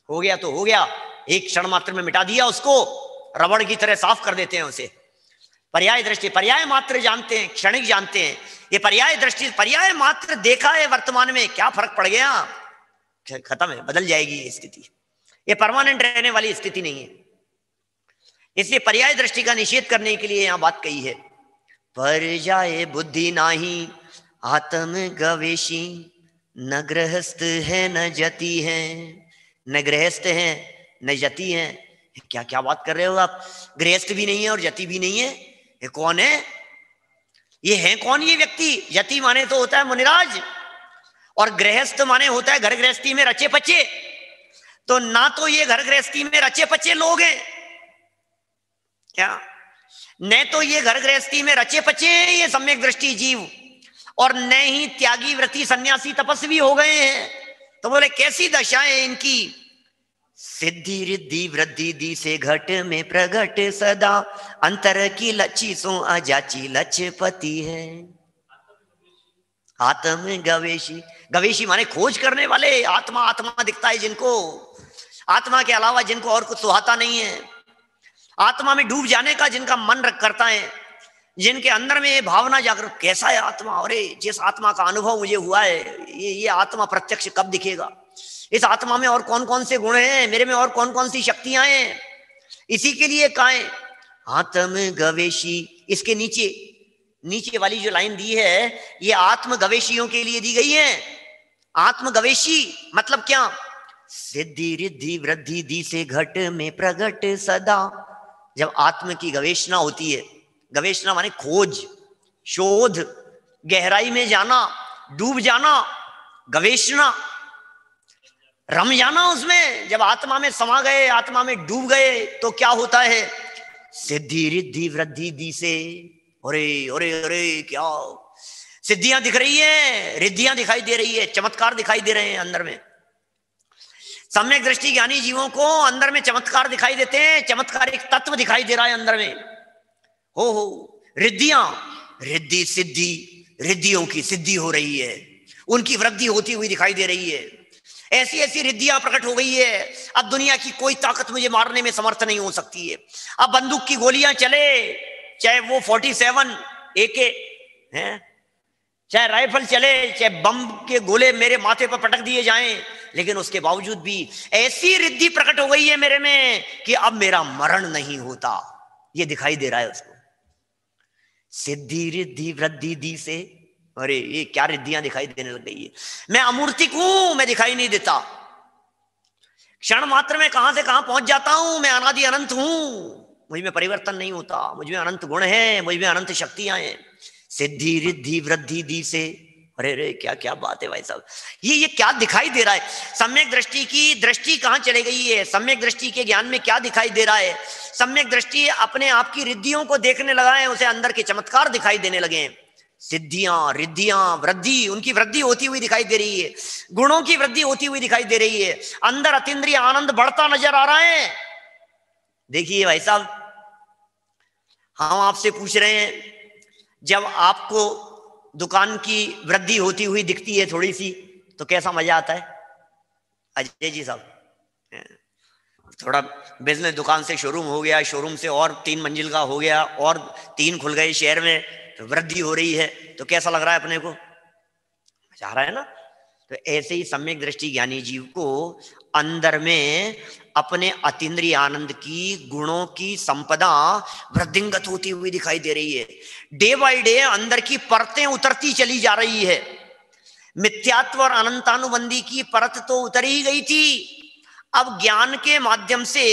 हो गया तो हो गया, एक क्षण मात्र में मिटा दिया उसको, रबड़ की तरह साफ कर देते हैं उसे। पर्याय दृष्टि, पर्याय मात्र जानते हैं, क्षणिक जानते हैं। ये पर्याय दृष्टि, पर्याय मात्र देखा है वर्तमान में, क्या फर्क पड़ गया, खत्म है, बदल जाएगी ये स्थिति। ये परमानेंट रहने वाली स्थिति नहीं है। इसलिए पर्याय दृष्टि का निषेध करने के लिए यहां बात कही है। पर जाए बुद्धि नाही आत्म गवेशी, न गृहस्थ है न जति है। न गृहस्थ है न जति है। क्या क्या बात कर रहे हो आप? गृहस्थ भी नहीं है और जति भी नहीं है। ये कौन है? ये है कौन ये व्यक्ति? जति माने तो होता है मुनिराज, और गृहस्थ माने होता है घर गृहस्थी में रचे पचे। तो ना तो ये घर गृहस्थी में रचे पचे लोग हैं क्या, न तो ये घर गृहस्थी में रचे पचे हैं ये सम्यक दृष्टि जीव, और न ही त्यागी व्रती सन्यासी तपस्वी हो गए हैं। तो बोले कैसी दशा है इनकी? सिद्धि रिद्धि वृद्धि दी से घट में प्रगट सदा, अंतर की लची सो अजाची लचपति है। आत्म गवेशी, गवेशी माने खोज करने वाले। आत्मा आत्मा दिखता है जिनको, आत्मा के अलावा जिनको और कुछ सुहाता नहीं है, आत्मा में डूब जाने का जिनका मन करता है, जिनके अंदर में ये भावना जागृत, कैसा है आत्मा, अरे जिस आत्मा का अनुभव मुझे हुआ है, ये आत्मा प्रत्यक्ष कब दिखेगा, इस आत्मा में और कौन कौन से गुण हैं, मेरे में और कौन कौन सी शक्तियां हैं। इसी के लिए कहें आत्म गवेशी। इसके नीचे वाली जो लाइन दी है ये आत्म गवेशियों के लिए दी गई है। आत्म गवेशी मतलब क्या? सिद्धि रिद्धि वृद्धि दी से घट में प्रगट सदा। जब आत्म की गवेषणा होती है, गवेषणा माने खोज, शोध, गहराई में जाना, डूब जाना, गवेषणा, रम जाना उसमें। जब आत्मा में समा गए, आत्मा में डूब गए तो क्या होता है? सिद्धि रिद्धि वृद्धि दी से, अरे अरे अरे क्या सिद्धियां दिख रही है, रिद्धियां दिखाई दे रही है, चमत्कार दिखाई दे रहे हैं अंदर में। सम्यक दृष्टि ज्ञानी जीवों को अंदर में चमत्कार दिखाई देते हैं, चमत्कार एक तत्व दिखाई दे रहा है अंदर में। हो रिद्धियां, रिद्धि सिद्धि, रिद्धियों की सिद्धि हो रही है, उनकी वृद्धि होती हुई दिखाई दे रही है। ऐसी ऐसी रिद्धियां प्रकट हो गई है, अब दुनिया की कोई ताकत मुझे मारने में समर्थ नहीं हो सकती है। अब बंदूक की गोलियां चले, चाहे वो 47 AK हैं, चाहे राइफल चले, चाहे बम के गोले मेरे माथे पर पटक दिए जाएं, लेकिन उसके बावजूद भी ऐसी रिद्धि प्रकट हो गई है मेरे में कि अब मेरा मरण नहीं होता, ये दिखाई दे रहा है उसको। सिद्धि रिद्धि वृद्धि दी से, अरे ये क्या रिद्धियां दिखाई देने लग गई है। मैं अमूर्तिक हूं, मैं दिखाई नहीं देता, क्षण मात्र में कहां से कहां पहुंच जाता हूं। मैं अनादि अनंत हूं, मुझ में परिवर्तन नहीं होता, मुझ में अनंत गुण है, मुझ में अनंत शक्तियां हैं। सिद्धि रिद्धि वृद्धि दी से, अरे रे क्या क्या बात है भाई साहब, ये क्या दिखाई दे रहा है। सम्यक दृष्टि की दृष्टि कहां चले गई है, सम्यक दृष्टि के ज्ञान में क्या दिखाई दे रहा है। सम्यक दृष्टि अपने आप की रिद्धियों को देखने लगा है, उसे अंदर के चमत्कार दिखाई देने लगे हैं। सिद्धियां रिद्धियां वृद्धि, उनकी वृद्धि होती हुई दिखाई दे रही है, गुणों की वृद्धि होती हुई दिखाई दे रही है, अंदर अतीन्द्रिय आनंद बढ़ता नजर आ रहा है। देखिए भाई साहब, हम आपसे पूछ रहे हैं, जब आपको दुकान की वृद्धि होती हुई दिखती है थोड़ी सी, तो कैसा मजा आता है अजय जी साहब। थोड़ा बिजनेस दुकान से शोरूम हो गया, शोरूम से और 3 मंजिल का हो गया, और 3 खुल गए शहर में, तो वृद्धि हो रही है, तो कैसा लग रहा है अपने को, मजा आ रहा है ना। तो ऐसे ही सम्यक दृष्टि ज्ञानी जीव को अंदर में अपने अतीन्द्रिय आनंद की गुणों की संपदा वृद्धिंगत होती हुई दिखाई दे रही है। डे बाय डे अंदर की परतें उतरती चली जा रही है। मिथ्यात्व और अनंतानुबंधी की परत तो उतर ही गई थी, अब ज्ञान के माध्यम से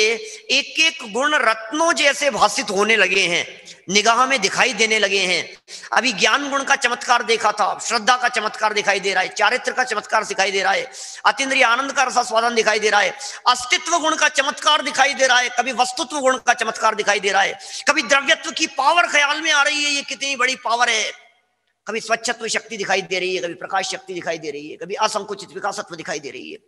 एक एक गुण रत्नों जैसे भासित होने लगे हैं, निगाह में दिखाई देने लगे हैं। अभी ज्ञान गुण का चमत्कार देखा था, श्रद्धा का चमत्कार दिखाई दे रहा है, चारित्र का चमत्कार दिखाई दे रहा है, अतीन्द्रिय आनंद का रसास्वादन दिखाई दे रहा है, अस्तित्व गुण का चमत्कार दिखाई दे रहा है, कभी वस्तुत्व गुण का चमत्कार दिखाई दे रहा है, कभी द्रव्यत्व की पावर ख्याल में आ रही है, ये कितनी बड़ी पावर है, कभी स्वच्छत्व शक्ति दिखाई दे रही है, कभी प्रकाश शक्ति दिखाई दे रही है, कभी असंकुचित विकासत्व दिखाई दे रही है,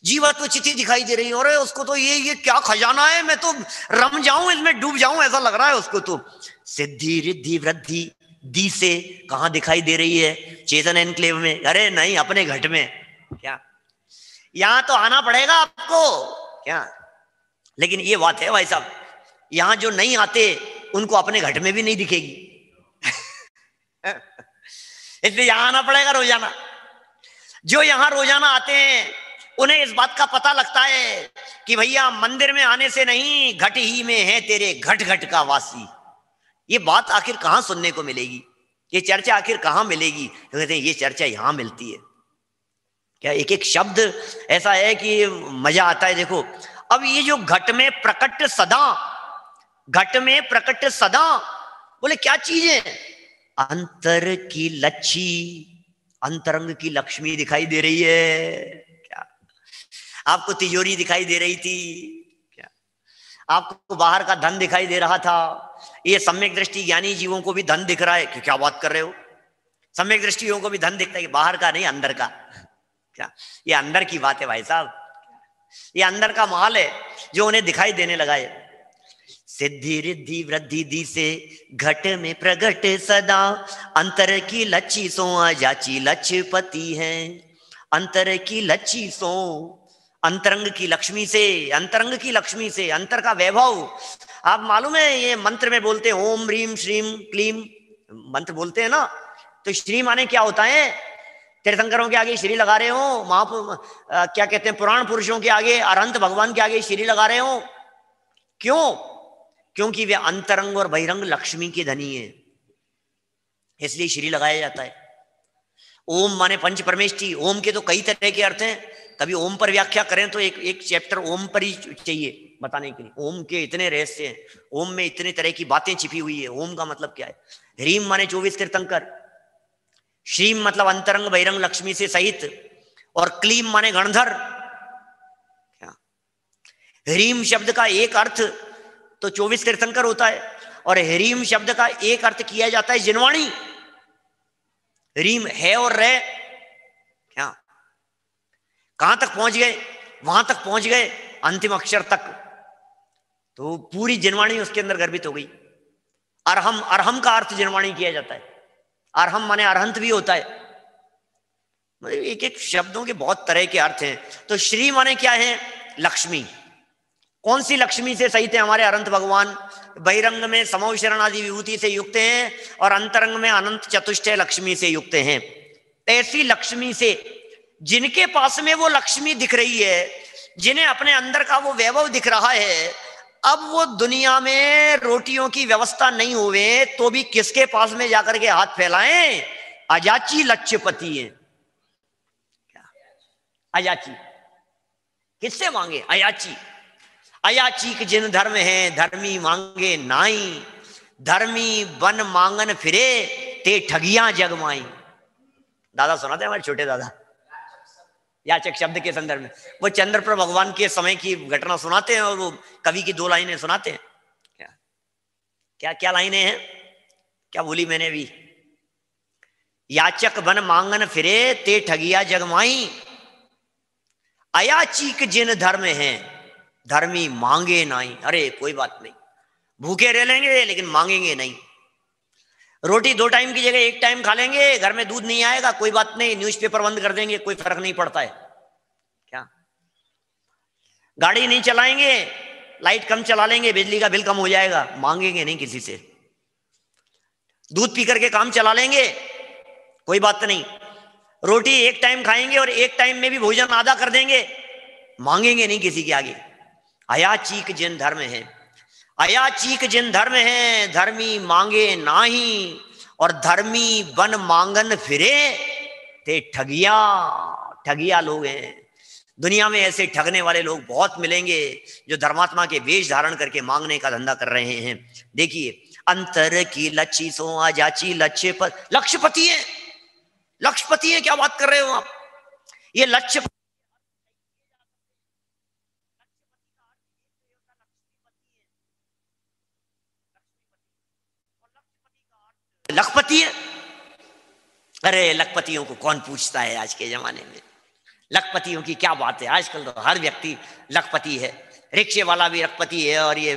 जीवत्व चिति दिखाई दे रही है। और उसको तो ये क्या खजाना है, मैं तो रम जाऊं, इसमें डूब जाऊं, ऐसा लग रहा है उसको तो। सिद्धि रिद्धि वृद्धि दी से कहां दिखाई दे रही है, चेतन एनक्लेव में, अरे नहीं अपने घट में। क्या यहां तो आना पड़ेगा आपको क्या, लेकिन ये बात है भाई साहब, यहां जो नहीं आते उनको अपने घट में भी नहीं दिखेगी इसलिए यहां आना पड़ेगा रोजाना। जो यहां रोजाना आते हैं उन्हें इस बात का पता लगता है कि भैया मंदिर में आने से नहीं, घट ही में है तेरे घट घट का वासी। ये बात आखिर कहां सुनने को मिलेगी, ये चर्चा आखिर कहां मिलेगी, तो कहते हैं ये चर्चा यहां मिलती है। क्या एक एक शब्द ऐसा है कि मजा आता है। देखो अब ये जो घट में प्रकट सदा, घट में प्रकट सदा, बोले क्या चीज है, अंतर की लच्छी, अंतरंग की लक्ष्मी दिखाई दे रही है। क्या आपको तिजोरी दिखाई दे रही थी, क्या आपको बाहर का धन दिखाई दे रहा था, ये सम्यक दृष्टि ज्ञानी जीवों को भी धन दिख रहा है कि क्या बात कर रहे हो, सम्यक दृष्टियों को भी धन दिखता है, बाहर का नहीं अंदर का। क्या ये अंदर की बात है भाई साहब, ये अंदर का माल है जो उन्हें दिखाई देने लगा है। सिद्धि रिद्धि वृद्धि दी से घट में प्रगट सदा, अंतर की लच्छी सो जाची लच्छपति है, अंतर की लच्छी सो, अंतरंग की लक्ष्मी से, अंतरंग की लक्ष्मी से, अंतर का वैभव। आप मालूम है ये मंत्र में बोलते हैं ओम ह्रीम श्रीम क्लीम, मंत्र बोलते हैं ना, तो श्री माने क्या होता है, तीर्थंकरों के आगे श्री लगा रहे हो, क्या कहते हैं पुराण पुरुषों के आगे, अरहंत भगवान के आगे श्री लगा रहे हो, क्यों, क्योंकि वे अंतरंग और बहिरंग लक्ष्मी के धनी है, इसलिए श्री लगाया जाता है। ओम माने पंच परमेष्टि, ओम के तो कई तरह के अर्थ हैं, कभी ओम पर व्याख्या करें तो एक चैप्टर ओम पर ही चाहिए बताने के लिए, ओम के इतने रहस्य हैं, ओम में इतने तरह की बातें छिपी हुई है, ओम का मतलब क्या है। ह्रीम माने 24 तीर्थंकर, श्रीम मतलब अंतरंग बहिरंग लक्ष्मी से सहित, और क्लीम माने गणधर। क्या ह्रीम शब्द का एक अर्थ तो 24 तीर्थंकर होता है, और ह्रीम शब्द का एक अर्थ किया जाता है जिनवाणी। ह्रीम है और रे, क्या कहां तक पहुंच गए, वहां तक पहुंच गए अंतिम अक्षर तक, तो पूरी जिनवाणी उसके अंदर गर्भित हो गई। अरहम, अरहम का अर्थ जिनवाणी किया जाता है, अरहम माने अरहंत भी होता है, मतलब एक एक शब्दों के बहुत तरह के अर्थ हैं। तो श्री माने क्या है, लक्ष्मी। कौन सी लक्ष्मी से सहित है हमारे अनंत भगवान, बहिरंग में समो शरण आदि विभूति से युक्त हैं, और अंतरंग में अनंत चतुष्टय लक्ष्मी से युक्त हैं। ऐसी लक्ष्मी से जिनके पास में वो लक्ष्मी दिख रही है, जिन्हें अपने अंदर का वो वैभव दिख रहा है, अब वो दुनिया में रोटियों की व्यवस्था नहीं हुए तो भी किसके पास में जाकर के हाथ फैलाएं? अयाची लक्ष्यपति है। अयाची किससे मांगे? अयाची। अयाची के जिन धर्म है धर्मी मांगे नाई, धर्मी बन मांगन फिरे ते ठगियां जगमाई। दादा सुनाते हमारे छोटे दादा याचक शब्द के संदर्भ में वो चंद्रप्रभ भगवान के समय की घटना सुनाते हैं और वो कवि की 2 लाइनें सुनाते हैं। क्या क्या क्या लाइनें हैं? क्या बोली मैंने अभी? याचक बन मांगन फिरे ते ठगिया जगमाई, अयाचीक जिन धर्म हैं धर्मी मांगे नाई। अरे कोई बात नहीं, भूखे रह लेंगे लेकिन मांगेंगे नहीं। रोटी 2 टाइम की जगह 1 टाइम खा लेंगे, घर में दूध नहीं आएगा कोई बात नहीं, न्यूज़पेपर बंद कर देंगे, कोई फर्क नहीं पड़ता है। क्या गाड़ी नहीं चलाएंगे, लाइट कम चला लेंगे, बिजली का बिल कम हो जाएगा, मांगेंगे नहीं किसी से। दूध पी करके काम चला लेंगे, कोई बात नहीं। रोटी 1 टाइम खाएंगे और 1 टाइम में भी भोजन आधा कर देंगे, मांगेंगे नहीं किसी के आगे। अयाचीक जिन धर्म है, अयाचीक जिन धर्म है धर्मी मांगे नाही, और धर्मी बन मांगन फिरे ते ठगिया। ठगिया लोग हैं दुनिया में, ऐसे ठगने वाले लोग बहुत मिलेंगे जो धर्मात्मा के वेश धारण करके मांगने का धंधा कर रहे हैं। देखिए, अंतर की लच्छी सो अयाची लक्ष्यपति है। लक्ष्यपति है, क्या बात कर रहे हो आप? ये लक्ष्य लखपति है। अरे लखपतियों को कौन पूछता है आज के जमाने में? लखपतियों की क्या बात है, आजकल तो हर व्यक्ति लखपति है। रिक्शे वाला भी लखपति है और ये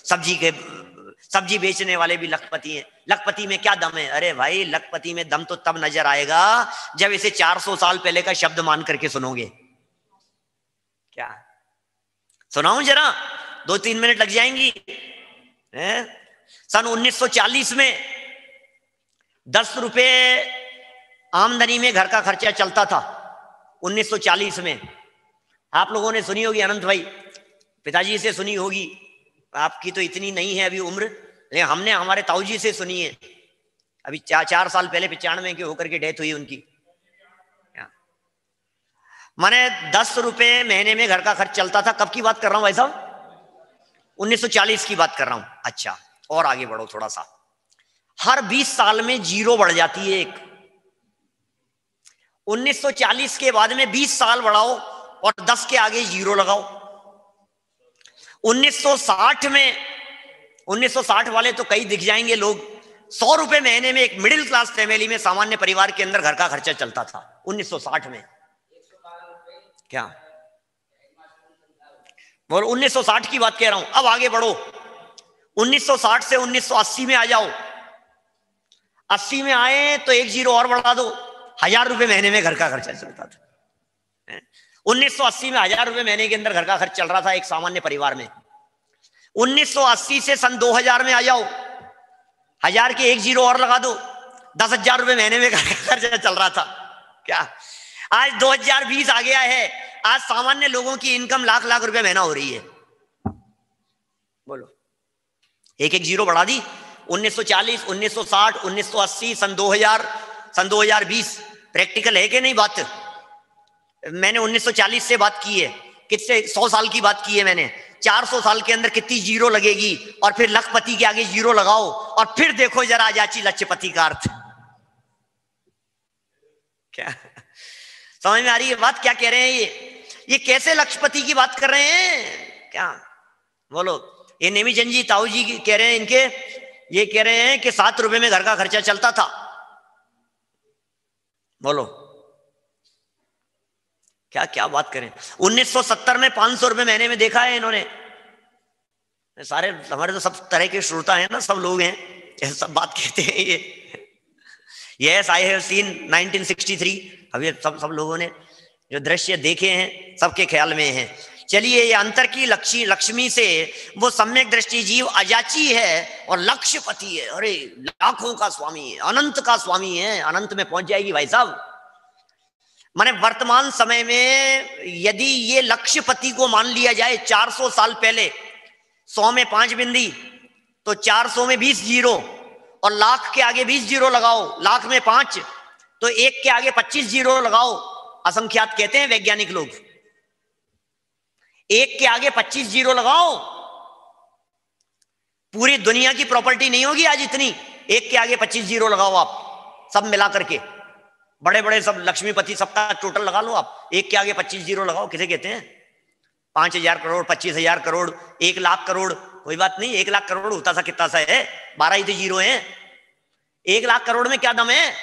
सब्जी बेचने वाले भी लखपति हैं। लखपति में क्या दम है? अरे भाई लखपति में दम तो तब नजर आएगा जब इसे 400 साल पहले का शब्द मान करके सुनोगे। क्या सुनाऊं जरा? 2-3 मिनट लग जाएंगी। सन 1940 में 10 रुपए आमदनी में घर का खर्चा चलता था। 1940 में आप लोगों ने सुनी होगी, अनंत भाई पिताजी से सुनी होगी, आपकी तो इतनी नहीं है अभी उम्र, लेकिन हमने हमारे ताऊजी से सुनी है। अभी 4 साल पहले 95 के होकर के डेथ हुई उनकी। माने 10 रुपए महीने में घर का खर्च चलता था। कब की बात कर रहा हूं भाई साहब? 1940 की बात कर रहा हूं। अच्छा, और आगे बढ़ो थोड़ा सा। हर 20 साल में 0 बढ़ जाती है एक। 1940 के बाद में 20 साल बढ़ाओ और 10 के आगे 0 लगाओ। 1960 में, 1960 वाले तो कई दिख जाएंगे लोग, 100 रुपए महीने में एक मिडिल क्लास फैमिली में, सामान्य परिवार के अंदर घर का खर्चा चलता था 1960 में। क्या बोल? 1960 की बात कह रहा हूं। अब आगे बढ़ो, 1960 से 1980 में आ जाओ। 80 में आए तो 1 0 और बढ़ा दो, 1000 रुपए महीने में घर का खर्चा चलता था। 1980 में 1000 रुपए महीने के अंदर घर का खर्च चल रहा था एक सामान्य परिवार में। 1980 से सन 2000 में आ जाओ, 1000 के 1 0 और लगा दो, 10,000 रुपए महीने में घर का खर्चा चल रहा था। क्या आज 2020 आ गया है, आज सामान्य लोगों की इनकम लाख लाख रुपए महीना हो रही है। बोलो, 1 0 बढ़ा दी। 1940, 1960, 1980, सन 2000, सन 2020। प्रैक्टिकल है कि नहीं बात? मैंने 1940 से बात की है, कितने 100 साल की बात की है मैंने। 400 साल के अंदर कितनी 0 लगेगी, और फिर लखपति के आगे 0 लगाओ और फिर देखो जरा अयाची लक्ष्यपति का अर्थ। क्या समझ में आ रही है बात? क्या कह रहे हैं ये कैसे लक्ष्यपति की बात कर रहे हैं? क्या बोलो? ये नेमीचंद जी, ताऊ जी कह रहे हैं, इनके ये कह रहे हैं कि 7 रुपए में घर का खर्चा चलता था। बोलो क्या क्या बात करें? 1970 में 500 रुपए महीने में देखा है इन्होंने। सारे हमारे तो सब तरह के श्रोता हैं ना, सब लोग हैं, सब बात कहते हैं ये। Yes, I have seen 1963। अभी सब लोगों ने जो दृश्य देखे हैं सबके ख्याल में है। चलिए, ये अंतर की लक्ष्मी से वो सम्यक दृष्टि जीव अयाची है और लक्ष्यपति है। अरे लाखों का स्वामी है, अनंत का स्वामी है, अनंत में पहुंच जाएगी भाई साहब। माने वर्तमान समय में यदि ये लक्ष्यपति को मान लिया जाए 400 साल पहले, 100 में 5 बिंदी, तो 400 में 20 जीरो, और लाख के आगे 20 जीरो लगाओ, लाख में 5, तो 1 के आगे 25 जीरो लगाओ। असंख्यात कहते हैं वैज्ञानिक लोग। 1 के आगे 25 जीरो लगाओ, पूरी दुनिया की प्रॉपर्टी नहीं होगी आज इतनी। 1 के आगे 25 जीरो लगाओ आप, सब मिला करके, बड़े बड़े सब लक्ष्मीपति सबका टोटल लगा लो आप। 1 के आगे 25 जीरो लगाओ, किसे कहते हैं? 5,000 करोड़, 25,000 करोड़, 1 लाख करोड़, कोई बात नहीं। 1 लाख करोड़ होता सा कितना सा है? 12 ही तो जीरो है। 1 लाख करोड़ में क्या दम है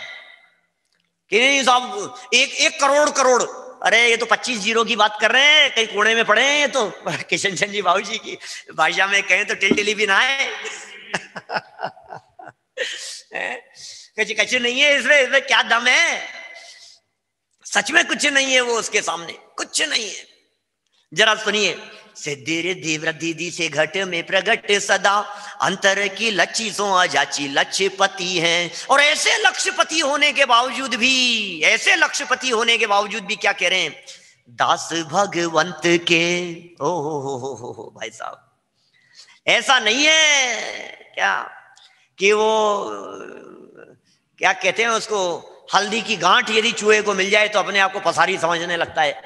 कि नहीं साहब? 1 करोड़ करोड़, अरे ये तो 25 जीरो की बात कर रहे हैं, कहीं कोने में पड़े हैं। तो किशन चंद जी बाबू जी की भाषा में कहें तो टिलटिली भी ना है। कुछ नहीं है इसमें क्या दम है? सच में कुछ नहीं है, वो उसके सामने कुछ नहीं है। जरा सुनिए, सिद्धि रिद्धि वृद्धि दी से घट में प्रगट सदा, अंतर की लच्छी सो अजाची लक्ष्यपति हैं। और ऐसे लक्ष्यपति होने के बावजूद भी, ऐसे लक्ष्यपति होने के बावजूद भी क्या कह रहे हैं? दास भगवंत के। ओ हो भाई साहब, ऐसा नहीं है क्या कि वो क्या कहते हैं उसको, हल्दी की गांठ यदि चूहे को मिल जाए तो अपने आप को पसारी समझने लगता है।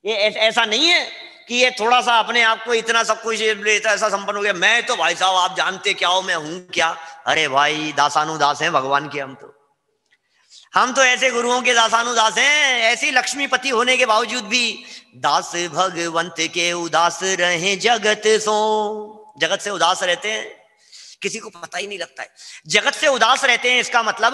ये ऐसा नहीं है कि ये थोड़ा सा अपने आप को इतना सब कुछ ऐसा संपन्न हो गया, मैं तो भाई साहब आप जानते क्या हो, मैं हूं क्या। अरे भाई दासानुदास हैं भगवान के। हम तो ऐसे गुरुओं के दासानुदास हैं। ऐसी लक्ष्मीपति होने के बावजूद भी दास भगवंत के उदास रहे जगत सो। जगत से उदास रहते हैं, किसी को पता ही नहीं लगता है। जगत से उदास रहते हैं, इसका मतलब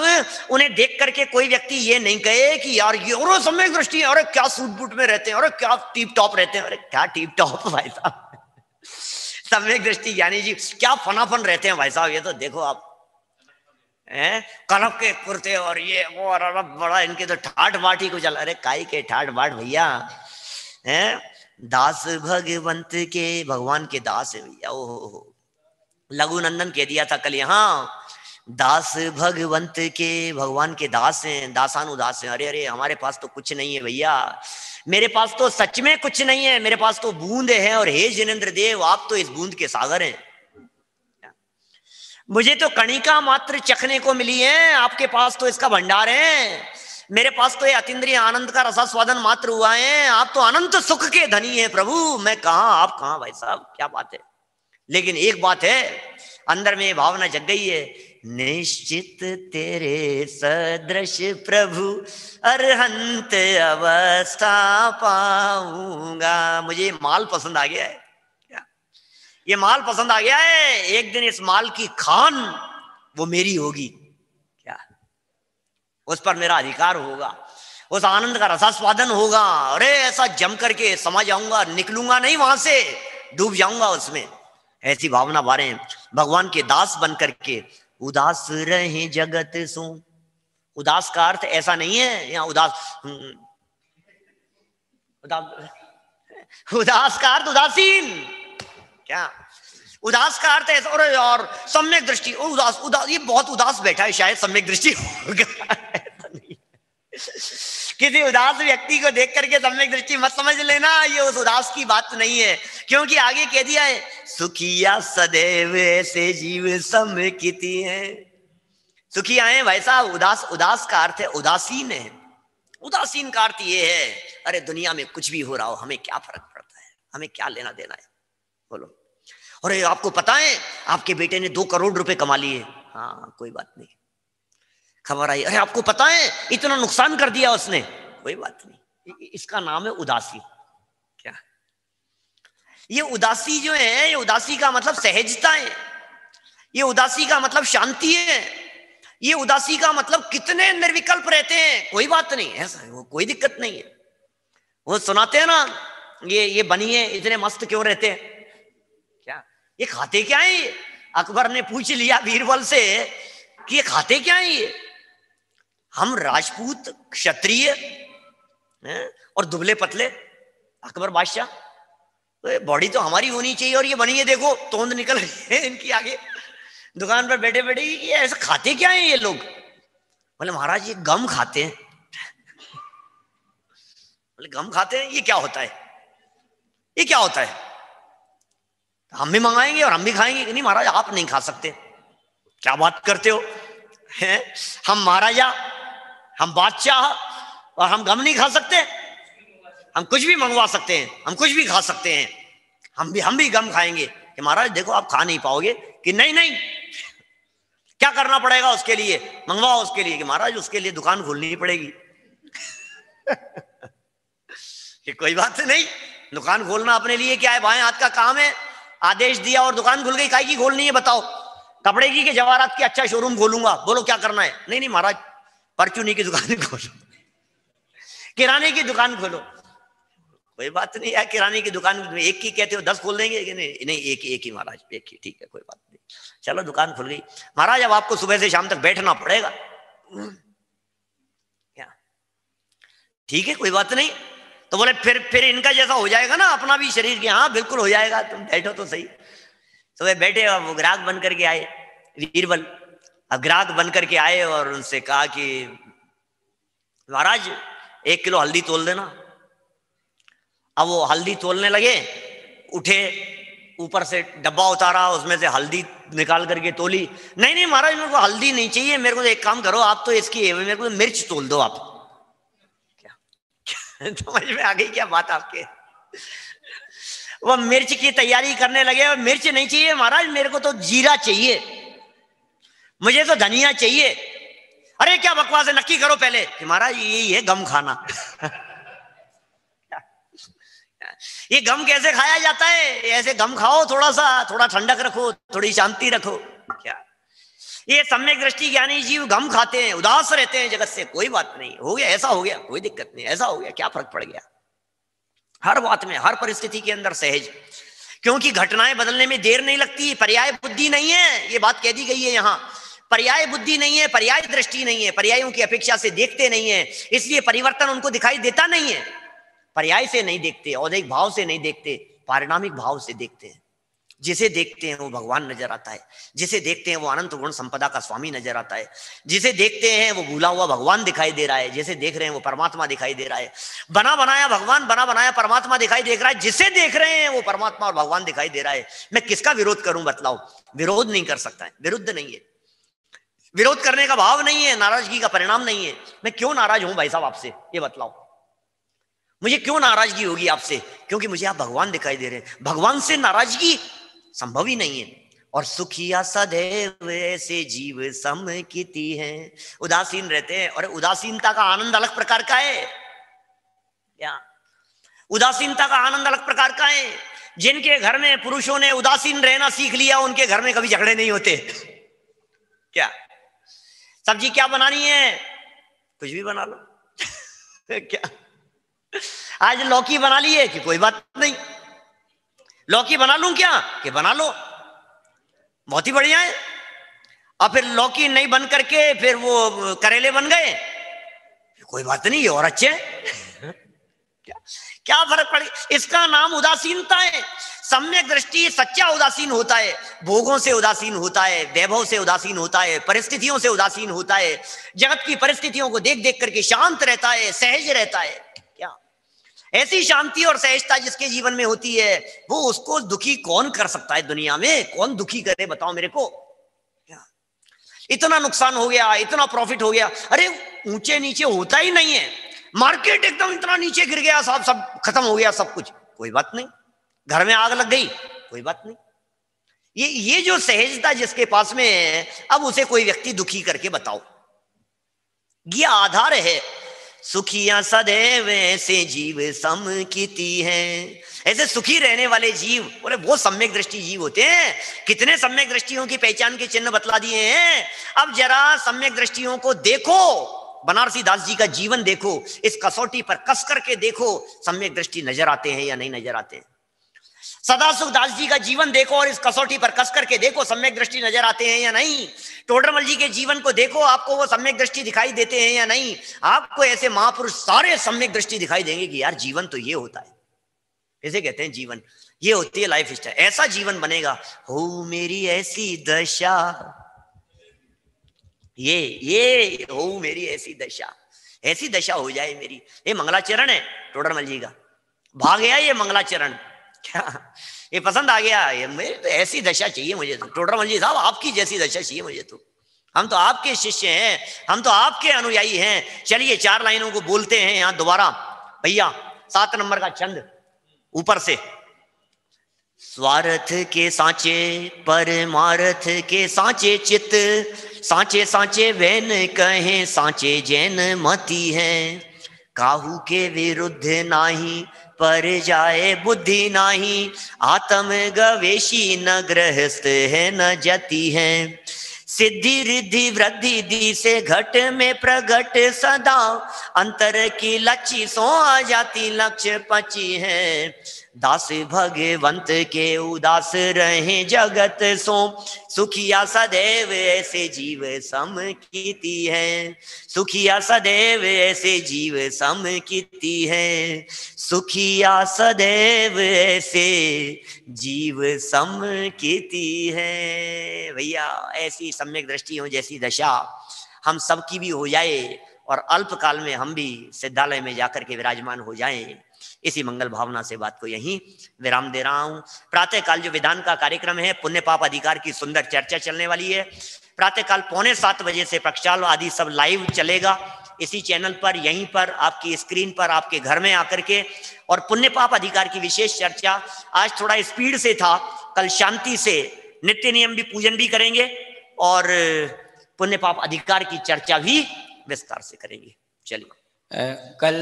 उन्हें देख करके कोई व्यक्ति ये नहीं कहे कि यार ये और सम्यक दृष्टि है, अरे क्या सूट बूट में रहते हैं, अरे क्या टीप टॉप रहते हैं। अरे क्या टीप टॉप भाई साहब, सम्यक दृष्टि ज्ञानी जी क्या फनाफन रहते हैं भाई साहब। ये तो देखो आप, कनक के कुर्ते और ये वो, और बड़ा इनके तो ठाट बाट ही कुछ। अरे काई के ठाट बाट भैया, दास भगवंत के, भगवान के दास है भैया। ओ लघु नंदन कह दिया था कल यहाँ, दास भगवंत के, भगवान के दास हैं, दासानुदास हैं। अरे अरे हमारे पास तो कुछ नहीं है भैया, मेरे पास तो सच में कुछ नहीं है, मेरे पास तो बूंद है। और हे जिनेंद्र देव, आप तो इस बूंद के सागर हैं। मुझे तो कणिका मात्र चखने को मिली है, आपके पास तो इसका भंडार है। मेरे पास तो ये अतीन्द्रिय आनंद का रसास्वादन मात्र हुआ है, आप तो अनंत सुख के धनी है प्रभु। मैं कहां आप कहां भाई साहब, क्या बात है। लेकिन एक बात है, अंदर में भावना जग गई है, निश्चित तेरे सदृश प्रभु अरहंत अवस्था पाऊंगा। मुझे माल पसंद आ गया है, ये माल पसंद आ गया है। एक दिन इस माल की खान वो मेरी होगी क्या, उस पर मेरा अधिकार होगा, उस आनंद का रसास्वादन होगा। अरे ऐसा जम करके समा जाऊंगा, निकलूंगा नहीं वहां से, डूब जाऊंगा उसमें। ऐसी भावना बारे भगवान के दास बन करके उदास रहे जगत सो। उदास का अर्थ ऐसा नहीं है यहाँ उदास का अर्थ उदासीन क्या, उदास का अर्थ ऐसा। और सम्यक दृष्टि, उदास उदास, ये बहुत उदास बैठा है, शायद सम्यक दृष्टि होगा। किसी उदास व्यक्ति को देख करके सम्यक दृष्टि मत समझ लेना, ये उस उदास की बात नहीं है। क्योंकि आगे कह दिया है, सुखिया सदैव ऐसे जीव समकिति है। सुखिया है भाई साहब, उदास का अर्थ है उदासीन है। उदासीन का अर्थ ये है, अरे दुनिया में कुछ भी हो रहा हो हमें क्या फर्क पड़ता है, हमें क्या लेना देना है। बोलो, अरे आपको पता है आपके बेटे ने 2 करोड़ रुपए कमा लिए। हाँ कोई बात नहीं, खबर आई, अरे आपको पता है इतना नुकसान कर दिया उसने। कोई बात नहीं, इसका नाम है उदासी। क्या ये उदासी जो है, ये उदासी का मतलब सहजता है, ये उदासी का मतलब शांति है, ये उदासी का मतलब कितने निर्विकल्प रहते हैं। कोई बात नहीं, ऐसा वो कोई दिक्कत नहीं है। वो सुनाते हैं ना, ये बनिए इतने मस्त क्यों रहते हैं, क्या ये खाते क्या है। ये अकबर ने पूछ लिया बीरबल से कि ये खाते क्या है। ये हम राजपूत क्षत्रिय और दुबले पतले अकबर बादशाह, तो बॉडी तो हमारी होनी चाहिए। और ये बनिए देखो तोंद निकल गई है इनकी आगे दुकान पर बैठे बैठे, ये ऐसा खाते क्या है ये लोग। बोले महाराज ये गम खाते हैं। बोले गम खाते हैं, ये क्या होता है, ये क्या होता है, हम भी मंगाएंगे और हम भी खाएंगे। नहीं महाराज आप नहीं खा सकते, क्या बात करते हो, हैं हम महाराजा, हम बादशाह और हम गम नहीं खा सकते, हम कुछ भी मंगवा सकते हैं, हम कुछ भी खा सकते हैं, हम भी गम खाएंगे। कि महाराज देखो आप खा नहीं पाओगे। कि नहीं नहीं, क्या करना पड़ेगा उसके लिए, मंगवाओ उसके लिए। कि महाराज उसके लिए दुकान खोलनी पड़ेगी। कि कोई बात नहीं, दुकान खोलना अपने लिए क्या है, बाएं हाथ का काम है, आदेश दिया और दुकान खुल गई, काहे की खोलनी है बताओ, कपड़े की, के जवाहरात की अच्छा शोरूम खोलूंगा, बोलो क्या करना है। नहीं नहीं महाराज परचूनी की दुकान खोलो, किराने की दुकान खोलो। कोई बात नहीं यार, किराने की दुकान एक की कहते हो 10 खोल देंगे। कि नहीं नहीं एक ही महाराज, एक ही, ठीक है कोई बात नहीं, चलो दुकान खुल गई। महाराज अब आपको सुबह से शाम तक बैठना पड़ेगा। क्या, ठीक है कोई बात नहीं। तो बोले फिर इनका जैसा हो जाएगा ना अपना भी शरीर की। हाँ बिल्कुल हो जाएगा, तुम बैठो तो सही। सुबह बैठे, वो ग्राहक बन करके आए, वीरबल। अब ग्राहक बन करके आए और उनसे कहा कि महाराज 1 किलो हल्दी तोल देना। अब वो हल्दी तोलने लगे, उठे, ऊपर से डब्बा उतारा, उसमें से हल्दी निकाल करके तोली। नहीं नहीं महाराज मेरे को हल्दी नहीं चाहिए, मेरे को तो एक काम करो आप तो इसकी, मेरे को मिर्च तोल दो आप। क्या समझ में आ गई क्या बात आपके। वो मिर्च की तैयारी करने लगे, और मिर्च नहीं चाहिए महाराज मेरे को तो जीरा चाहिए, मुझे तो धनिया चाहिए। अरे क्या बकवास है, नक्की करो पहले। कि महाराज यही है गम खाना। ये गम कैसे खाया जाता है, ऐसे गम खाओ, थोड़ा सा, थोड़ा ठंडक रखो, थोड़ी शांति रखो। क्या ये सम्यक दृष्टि ज्ञानी जीव गम खाते हैं, उदास रहते हैं जगत से। कोई बात नहीं, हो गया ऐसा हो गया, कोई दिक्कत नहीं, ऐसा हो गया क्या फर्क पड़ गया। हर बात में, हर परिस्थिति के अंदर सहज, क्योंकि घटनाएं बदलने में देर नहीं लगती। पर्याय बुद्धि नहीं है, ये बात कह दी गई है यहाँ। पर्याय बुद्धि नहीं है, पर्याय दृष्टि नहीं है, पर्यायों की अपेक्षा से देखते नहीं है, इसलिए परिवर्तन उनको दिखाई देता नहीं है। पर्याय से नहीं देखते, औदैहिक भाव से नहीं देखते, पारिणामिक भाव से देखते हैं। जिसे देखते हैं वो भगवान नजर आता है, जिसे देखते हैं वो अनंत गुण संपदा का स्वामी नजर आता है, जिसे देखते हैं वो भूला हुआ भगवान दिखाई दे रहा है, जिसे देख रहे हैं वो परमात्मा दिखाई दे रहा है। बना बनाया भगवान, बना बनाया परमात्मा दिखाई देख रहा है, जिसे देख रहे हैं वो परमात्मा और भगवान दिखाई दे रहा है। मैं किसका विरोध करूं बतलाओ, विरोध नहीं कर सकता है, विरुद्ध नहीं है, विरोध करने का भाव नहीं है, नाराजगी का परिणाम नहीं है। मैं क्यों नाराज हूं भाई साहब आपसे, ये बतलाओ, मुझे क्यों नाराजगी होगी आपसे, क्योंकि मुझे आप भगवान दिखाई दे रहे हैं। भगवान से नाराजगी संभव ही नहीं है। और सुखिया सदैव ऐसे जीव सम कीती है, उदासीन रहते हैं। और उदासीनता का आनंद अलग प्रकार का है, क्या उदासीनता का आनंद अलग प्रकार का है। जिनके घर में पुरुषों ने उदासीन रहना सीख लिया, उनके घर में कभी झगड़े नहीं होते। क्या सब्जी क्या बनानी है, कुछ भी बना लो। क्या आज लौकी बना ली है, कि कोई बात नहीं, लौकी बना लूं क्या, कि बना लो, बहुत ही बढ़िया है। और फिर लौकी नहीं बन करके फिर वो करेले बन गए, कोई बात नहीं, ये और अच्छे हैं। क्या फर्क पड़ गया, इसका नाम उदासीनता है। सम्यक दृष्टि सच्चा उदासीन होता है, भोगों से उदासीन होता है, वैभव से उदासीन होता है, परिस्थितियों से उदासीन होता है, जगत की परिस्थितियों को देख देख करके शांत रहता है, सहज रहता है। क्या ऐसी शांति और सहजता जिसके जीवन में होती है, वो उसको दुखी कौन कर सकता है दुनिया में, कौन दुखी करे बताओ मेरे को। क्या इतना नुकसान हो गया, इतना प्रॉफिट हो गया, अरे ऊंचे नीचे होता ही नहीं है, मार्केट एकदम इतना नीचे गिर गया, सब खत्म हो गया सब कुछ, कोई बात नहीं, घर में आग लग गई, कोई बात नहीं। ये जो सहजता जिसके पास में है, अब उसे कोई व्यक्ति दुखी करके बताओ, ये आधार है। सुखिया सदैव ऐसे जीव सम कीती है, ऐसे सुखी रहने वाले जीव, बोले वो सम्यक दृष्टि जीव होते हैं। कितने सम्यक दृष्टियों की पहचान के चिन्ह बतला दिए हैं। अब जरा सम्यक दृष्टियों को देखो, बनारसी दास जी का जीवन देखो, इस कसौटी पर कस करके देखो, सम्यक दृष्टि नजर आते हैं या नहीं नजर आते हैं। सदाशिव दास जी का जीवन देखो और इस कसौटी पर कस करके देखो, सम्यक दृष्टि नजर आते हैं या नहीं। टोडरमल जी के जीवन को देखो, आपको वो सम्यक दृष्टि दिखाई देते हैं या नहीं। आपको ऐसे महापुरुष सारे सम्यक दृष्टि दिखाई देंगे कि यार जीवन तो ये होता है, इसे कहते हैं जीवन, ये होती है लाइफ स्टाइल। ऐसा जीवन बनेगा, हो मेरी ऐसी दशा, ये हो मेरी ऐसी दशा, ऐसी दशा हो जाए मेरी। ये मंगलाचरण है टोडरमल जी का, भाग गया ये मंगलाचरण, क्या ये पसंद आ गया, ये मेरे तो ऐसी दशा चाहिए मुझे तो। टोडरमल जी साहब आपकी जैसी दशा चाहिए मुझे तो, हम तो आपके शिष्य हैं, हम तो आपके अनुयायी हैं। चलिए 4 लाइनों को बोलते हैं यहां दोबारा भैया, 7 नंबर का छंद ऊपर से। स्वार्थ के सांचे परमार्थ के सांचे चित, सांचे सांचे वैन कहे सांचे जैन मती हैं। काहू के विरुद्ध नाही पर जाए बुद्धि नाही, आत्म गवेशी न गृहस्थ है न जति है। सिद्धि रिद्धि वृद्धि दी से घट में प्रगट सदा, अंतर की लच्छी सो आ जाती लक्ष्य पची है। दास भगवंत के उदास रहे जगत सो, सुखिया सदैव ऐसे जीव सम कीती है। सुखिया सदैव ऐसे जीव सम कीती है। सुखिया सदैव ऐसे जीव सम कीती है। भैया ऐसी सम्यक दृष्टि हो, जैसी दशा हम सबकी भी हो जाए, और अल्पकाल में हम भी सिद्धालय में जाकर के विराजमान हो जाएं। इसी मंगल भावना से बात को यहीं विराम दे रहा हूं। प्रातः काल जो विधान का कार्यक्रम है, पुण्य पाप अधिकार की सुंदर चर्चा चलने वाली है। प्रातः काल 6:45 बजे से प्रक्षाल आदि सब लाइव चलेगा इसी चैनल पर, यहीं पर आपकी स्क्रीन पर आपके घर में आकर के। और पुण्य पाप अधिकार की विशेष चर्चा आज थोड़ा स्पीड से था, कल शांति से नित्य नियम भी पूजन भी करेंगे और पुण्य पाप अधिकार की चर्चा भी विस्तार से करेंगे। चलिए कल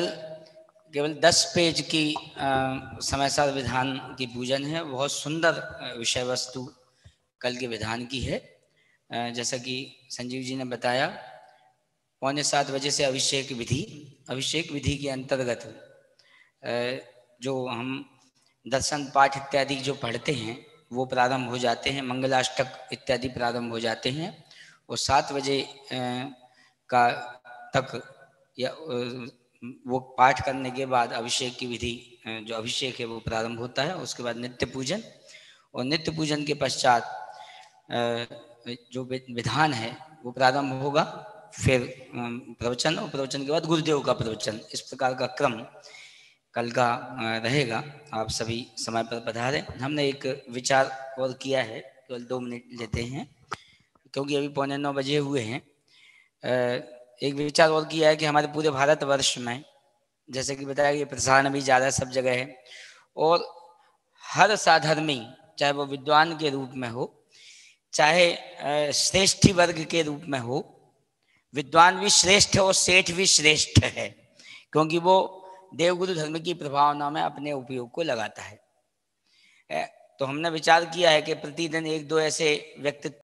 केवल 10 पेज की समय सार विधान की पूजन है। बहुत सुंदर विषय वस्तु कल के विधान की है। जैसा कि संजीव जी ने बताया, 6:45 बजे से अभिषेक विधि के अंतर्गत जो हम दर्शन पाठ इत्यादि जो पढ़ते हैं वो प्रारंभ हो जाते हैं, मंगलाष्टक इत्यादि प्रारंभ हो जाते हैं। और 7 बजे का तक या वो पाठ करने के बाद अभिषेक की विधि जो अभिषेक है वो प्रारंभ होता है। उसके बाद नित्य पूजन, और नित्य पूजन के पश्चात जो विधान है वो प्रारंभ होगा। फिर प्रवचन, और प्रवचन के बाद गुरुदेव का प्रवचन। इस प्रकार का क्रम कल का रहेगा। आप सभी समय पर पधारें। हमने एक विचार और किया है, केवल 2 मिनट लेते हैं क्योंकि अभी 8:45 बजे हुए हैं। एक विचार और किया है कि हमारे पूरे भारतवर्ष में, जैसे कि बताया कि प्रसारण भी ज़्यादा सब जगह है, और हर साधर्मी चाहे वो विद्वान के रूप में हो, चाहे श्रेष्ठी वर्ग के रूप में हो, विद्वान भी श्रेष्ठ है और सेठ भी श्रेष्ठ है, क्योंकि वो देवगुरु धर्म की प्रभावना में अपने उपयोग को लगाता है। तो हमने विचार किया है कि प्रतिदिन 1-2 ऐसे व्यक्तित्व